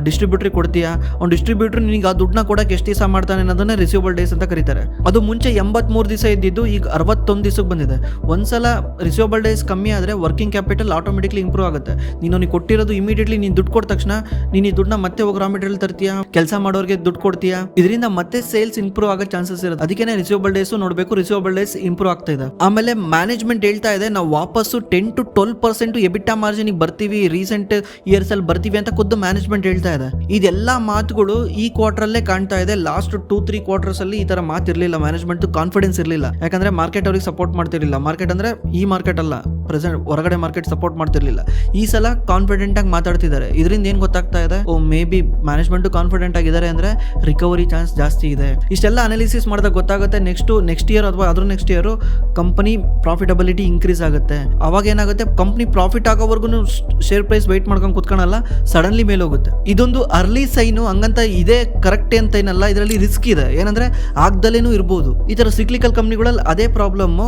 ಡಿಸ್ಟ್ರಿಬ್ಯೂಟರ್ ಕೊಡ್ತೀಯಾ, ಅವ್ನು ಡಿಸ್ಟ್ರಿಬ್ಯೂಟರ್ ನಿನಗೆ ಆ ದುಡ್ಡನ್ನ ಕೊಡಕ್ಕೆ ಎಷ್ಟು ದಿವಸ ಮಾಡ್ತಾನೆ ಅನ್ನೋದನ್ನ ರಿಸೀವಬಲ್ ಡೇಸ್ ಅಂತ ಕರೀತಾರೆ. ಅದು ಮುಂಚೆ 83 ದಿವಸ ಇದ್ದಿದ್ದು ಈಗ 61 ದಿವಸಕ್ಕೆ ಬಂದಿದೆ. ಒಂದ್ಸಲ ರಿಸೀವಬಲ್ ಡೇಸ್ ಕಮ್ಮಿ ಆದ್ರೆ ವರ್ಕಿಂಗ್ ಕ್ಯಾಪಿಟಲ್ ಆಟೋಮೆಟಿಕ್ಲಿ ಇಂಪ್ರೂವ್ ಆಗುತ್ತೆ. ನೀನು ಕೊಟ್ಟಿರೋದು ಇಮಿಡಿಯೇಟ್ಲಿ ನೀನು ದುಡ್ಡು ಕೊಟ್ಟ ತಕ್ಷಣ ನೀನು ಈ ದುಡ್ಡನ್ನ ಮತ್ತೆ ಹೋಗಿ ರಾ ಮೆಟೀರಿಯಲ್ ತರ್ತೀಯಾ, ಕೆಲಸ ಮಾಡೋರಿಗೆ ದುಡ್ಡು ಕೊಡ್ತೀಯಾ, ಇದರಿಂದ ಮತ್ತೆ ಸೇಲ್ಸ್ ಇಂಪ್ರೂವ್ ಆಗೋ ಚಾನ್ಸಸ್ ಇರುತ್ತೆ. ಅದಕ್ಕೆ ರಿಸೀವಬಲ್ ಡೇಸ್ ನೋಡಬೇಕು. ರಿಸೀವಬಲ್ ಡೇಸ್ ಇಂಪ್ರೂವ್ ಆಗ್ತಾ ಇದೆ. ಆಮೇಲೆ ಮ್ಯಾನೇಜ್ಮೆಂಟ್ ಹೇಳ್ತಾ ಇದೆ ನಾವು ವಾಪಸ್ಸು 10 to 12% ಎಬಿಟಾ ಮಾರ್ಜಿನ್ ಬರ್ತೀವಿ, ರೀಸೆಂಟ್ ಇಯರ್ಸ್ ಅಲ್ಲಿ ಬರ್ತೀವಿ ಅಂತ ಖುದ್ದು ಮ್ಯಾನೇಜ್ಮೆಂಟ್ ಹೇಳ್ತಾ ಇದೆ. ಇದೆಲ್ಲ ಮಾತುಗಳು ಈ ಕ್ವಾರ್ಟರ್ ಅಲ್ಲೇ ಕಾಣ್ತಾ ಇದೆ. ಲಾಸ್ಟ್ 2-3 ಕ್ವಾರ್ಟರ್ಸ್ ಅಲ್ಲಿ ಈ ತರ ಮಾತಿರ್ಲಿಲ್ಲ. ಮ್ಯಾನೇಜ್ಮೆಂಟ್ ಕಾನ್ಫಿಡೆನ್ಸ್ ಇರಲಿಲ್ಲ. ಯಾಕಂದ್ರೆ ಮಾರ್ಕೆಟ್ ಅವ್ರಿಗೆ ಸಪೋರ್ಟ್ ಮಾಡ್ತಿರ್ಲಿಲ್ಲ. ಮಾರ್ಕೆಟ್ ಅಂದ್ರೆ ಈ ಮಾರ್ಕೆಟ್ ಅಲ್ಲ, ಪ್ರೆಸೆಂಟ್ ಹೊರಗಡೆ ಮಾರ್ಕೆಟ್ ಸಪೋರ್ಟ್ ಮಾಡ್ತಿರ್ಲಿಲ್ಲ. ಈ ಸಲ ಕಾನ್ಫಿಡೆಂಟ್ ಆಗಿ ಮಾತಾಡ್ತಿದ್ದಾರೆ. ಇದರಿಂದ ಏನ್ ಗೊತ್ತಾಗ್ತಾ ಇದೆ, ಮೇ ಬಿ ಮ್ಯಾನೇಜ್ಮೆಂಟ್ ಕಾನ್ಫಿಡೆಂಟ್ ಆಗಿದ್ದಾರೆ ಅಂದ್ರೆ ರಿಕವರಿ ಚಾನ್ಸ್ ಜಾಸ್ತಿ ಇದೆ. ಇಷ್ಟೆಲ್ಲ ಅನಾಲಿಸಿಸ್ ಮಾಡಿದಾಗ ಗೊತ್ತಾಗುತ್ತೆ ನೆಕ್ಸ್ಟ್ ಇಯರ್ ಅಥವಾ ಅದ್ರ next year company profitability increase ಆಗುತ್ತೆ. ಅವಾಗ ಏನಾಗುತ್ತೆ, ಕಂಪನಿ ಪ್ರಾಫಿಟ್ ಆಗೋವರೆಗೂ ಶೇರ್ ಪ್ರೈಸ್ ವೆಯ್ಟ್ ಮಾಡ್ಕೊಂಡು ಕುತ್ಕೊಳ್ಳಲ್ಲ, ಸಡನ್ಲಿ ಮೇಲೆ ಹೋಗುತ್ತೆ. ಇದೊಂದು ಅರ್ಲಿ ಸೈನು. ಹಂಗಂತ ಇದೇ ಕರೆಕ್ಟ್ ಅಂತ ಏನಲ್ಲ, ಇದರಲ್ಲಿ ರಿಸ್ಕ್ ಇದೆ. ಏನಂದ್ರೆ ಆಗ್ದಲೇನೂ ಇರ್ಬೋದು. ಈ ತರ ಸಿಕ್ಲಿಕಲ್ ಕಂಪ್ನಿಗಳಲ್ಲಿ ಅದೇ ಪ್ರಾಬ್ಲಮ್.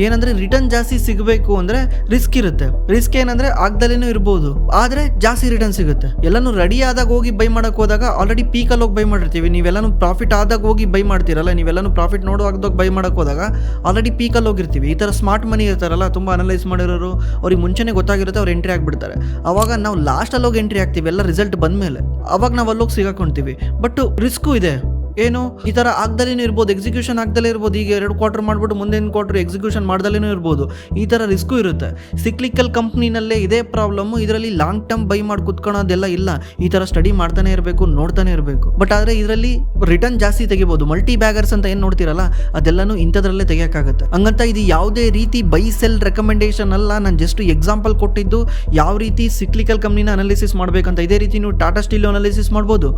ಏನಂದ್ರೆ ರಿಟರ್ನ್ ಜಾಸ್ತಿ ಸಿಗಬೇಕು ಅಂದ್ರೆ ರಿಸ್ಕ್ ಇರುತ್ತೆ. ರಿಸ್ಕ್ ಏನಂದ್ರೆ ಆಗ್ದಲೇನೂ ಇರ್ಬೋದು, ಆದ್ರೆ ಜಾಸ್ತಿ ರಿಟರ್ನ್ ಸಿಗುತ್ತೆ. ಎಲ್ಲಾನು ರೆಡಿ ಆದಾಗ ಹೋಗಿ ಬೈ ಮಾಡಕ್ ಹೋದಾಗ ಆಲ್ರೆಡಿ ಪೀಕಲ್ಲಿ ಹೋಗಿ ಬೈ ಮಾಡಿರ್ತೀವಿ. ನೀವೆಲ್ಲಾನು ಪ್ರಾಫಿಟ್ ಆದಾಗ ಹೋಗಿ ಬೈ ಮಾಡ್ತೀರಲ್ಲ, ನೀವೆಲ್ಲಾನು ಪ್ರಾಫಿಟ್ ನೋಡುವಾಗ ಬೈ ಮಾಡಕ್ ಹೋದಾಗ ಆಲ್ರೆಡಿ ಪೀಕಲ್ಲಿ ಹೋಗಿರ್ತೀವಿ. ಈ ತರ ಸ್ಮಾರ್ಟ್ ಮನಿ ಇರ್ತಾರಲ್ಲ, ತುಂಬಾ ಅನಲೈಸ್ ಮಾಡಿರೋರು, ಅವ್ರಿಗೆ ಮುಂಚೆನೆ ಗೊತ್ತಾಗಿರುತ್ತೆ, ಅವ್ರು ಎಂಟ್ರಿ ಆಗ್ಬಿಡ್ತಾರೆ. ಅವಾಗ ನಾವು ಲಾಸ್ಟ್ ಅಲ್ಲಿ ಹೋಗಿ ಎಂಟ್ರಿ ಆಗ್ತೀವಿ, ಎಲ್ಲ ರಿಸಲ್ಟ್ ಬಂದ್ಮೇಲೆ. ಅವಾಗ ನಾವು ಅಲ್ಲೋಗಿ ಸಿಗಾಕೊಂತೀವಿ. ಬಟ್ ರಿಸ್ಕು ಇದೆ. ಏನು, ಈ ತರ ಆಗ್ದಲೇನೂ ಇರ್ಬೋದು, ಎಕ್ಸಿಕ್ಯೂಷನ್ ಆಗ್ದಲೇ ಇರ್ಬೋದು. ಈಗ 2 ಕ್ವಾರ್ಟರ್ ಮಾಡ್ಬಿಟ್ಟು ಮುಂದಿನ ಕ್ವಾರ್ಟರ್ ಎಕ್ಸಿಕ್ಯೂಷನ್ ಮಾಡ್ದಲೇನೂ ಇರ್ಬೋದು. ಈ ತರ ರಿಸ್ಕು ಇರುತ್ತೆ. ಸಿಕ್ಲಿಕಲ್ ಕಂಪ್ನಿನಲ್ಲೇ ಇದೇ ಪ್ರಾಬ್ಲಮ್. ಇದರಲ್ಲಿ ಲಾಂಗ್ ಟರ್ಮ್ ಬೈ ಮಾಡಿ ಕುತ್ಕೊಳ್ಳೋದೆಲ್ಲ ಇಲ್ಲ. ಈ ತರ ಸ್ಟಡಿ ಮಾಡ್ತಾನೆ ಇರಬೇಕು, ನೋಡ್ತಾನೆ ಇರಬೇಕು. ಬಟ್ ಆದ್ರೆ ಇದರಲ್ಲಿ ರಿಟರ್ನ್ ಜಾಸ್ತಿ ತೆಗಿಬಹುದು. ಮಲ್ಟಿ ಬ್ಯಾಗರ್ಸ್ ಅಂತ ಏನ್ ನೋಡ್ತಿರಲ್ಲ, ಅದೆಲ್ಲಾನು ಇಂಥದ್ರಲ್ಲೇ ತೆಗಿಯಕ್ಕಾಗತ್ತೆ. ಹಂಗಂತ ಇದು ಯಾವುದೇ ರೀತಿ ಬೈ ಸೆಲ್ ರೆಕಮೆಂಡೇಶನ್ ಅಲ್ಲ. ನಾನು ಜಸ್ಟ್ ಎಕ್ಸಾಂಪಲ್ ಕೊಟ್ಟಿದ್ದು ಯಾವ ರೀತಿ ಸಿಕ್ಲಿಕಲ್ ಕಂಪ್ನಿನ ಅನಾಲಿಸಿಸ್ ಮಾಡ್ಬೇಕಂತ. ಇದೇ ರೀತಿ ನೀವು ಟಾಟಾ ಸ್ಟೀಲ್ ಅನಾಲಿಸಿಸ್ ಮಾಡ್ಬೋದು,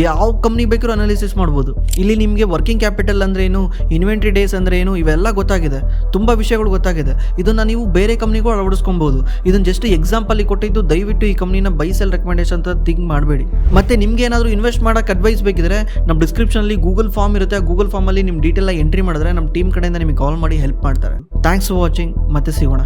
ಯಾವ ಕಂಪ್ನಿ ಬೇಕಾದ್ರೂ ಅನಾಲಿಸಿಸ್ ಮಾಡ್ಬೋದು. ಇಲ್ಲಿ ನಿಮಗೆ ವರ್ಕಿಂಗ್ ಕ್ಯಾಪಿಟಲ್ ಅಂದ್ರೆ ಏನು, ಇನ್ವೆಂಟ್ರಿ ಡೇಸ್ ಅಂದ್ರೆ ಏನು, ಇವೆಲ್ಲ ಗೊತ್ತಾಗಿದೆ. ತುಂಬಾ ವಿಷಯಗಳು ಗೊತ್ತಾಗಿದೆ. ಇದನ್ನ ನೀವು ಬೇರೆ ಕಂಪ್ನಿಗೂ ಅಳವಡಿಸ್ಕೊಬಹುದು. ಇದನ್ನ ಜಸ್ಟ್ ಎಕ್ಸಾಂಪಲ್ ಕೊಟ್ಟಿದ್ದು. ದಯವಿಟ್ಟು ಈ ಕಂಪ್ನಿನ ಬೈ ಸೆಲ್ ರೆಕಮೆಂಡೇಶನ್ ಅಂತ ಥಿಂಕ್ ಮಾಡಬೇಡಿ. ಮತ್ತೆ ನಿಮ್ಗೆ ಏನಾದರೂ ಇನ್ವೆಸ್ಟ್ ಮಾಡಕ್ಕೆ ಅಡ್ವೈಸ್ ಬೇಕಿದ್ರೆ ನಮ್ಮ ಡಿಸ್ಕ್ರಿಪ್ಷನ್ ಅಲ್ಲಿ ಗೂಗಲ್ ಫಾರ್ಮ್ ಇರುತ್ತೆ. ಆ ಗೂಗಲ್ ಫಾರ್ಮ್ ಅಲ್ಲಿ ನಿಮ್ಮ ಡೀಟೇಲ್ ಎಂಟ್ರಿ ಮಾಡಿದ್ರೆ ನಮ್ಮ ಟೀಮ್ ಕಡೆಯಿಂದ ನಿಮಗೆ ಕಾಲ್ ಮಾಡಿ ಹೆಲ್ಪ್ ಮಾಡ್ತಾರೆ. Thanks for watching. ಮತ್ತೆ ಸಿಗೋಣ.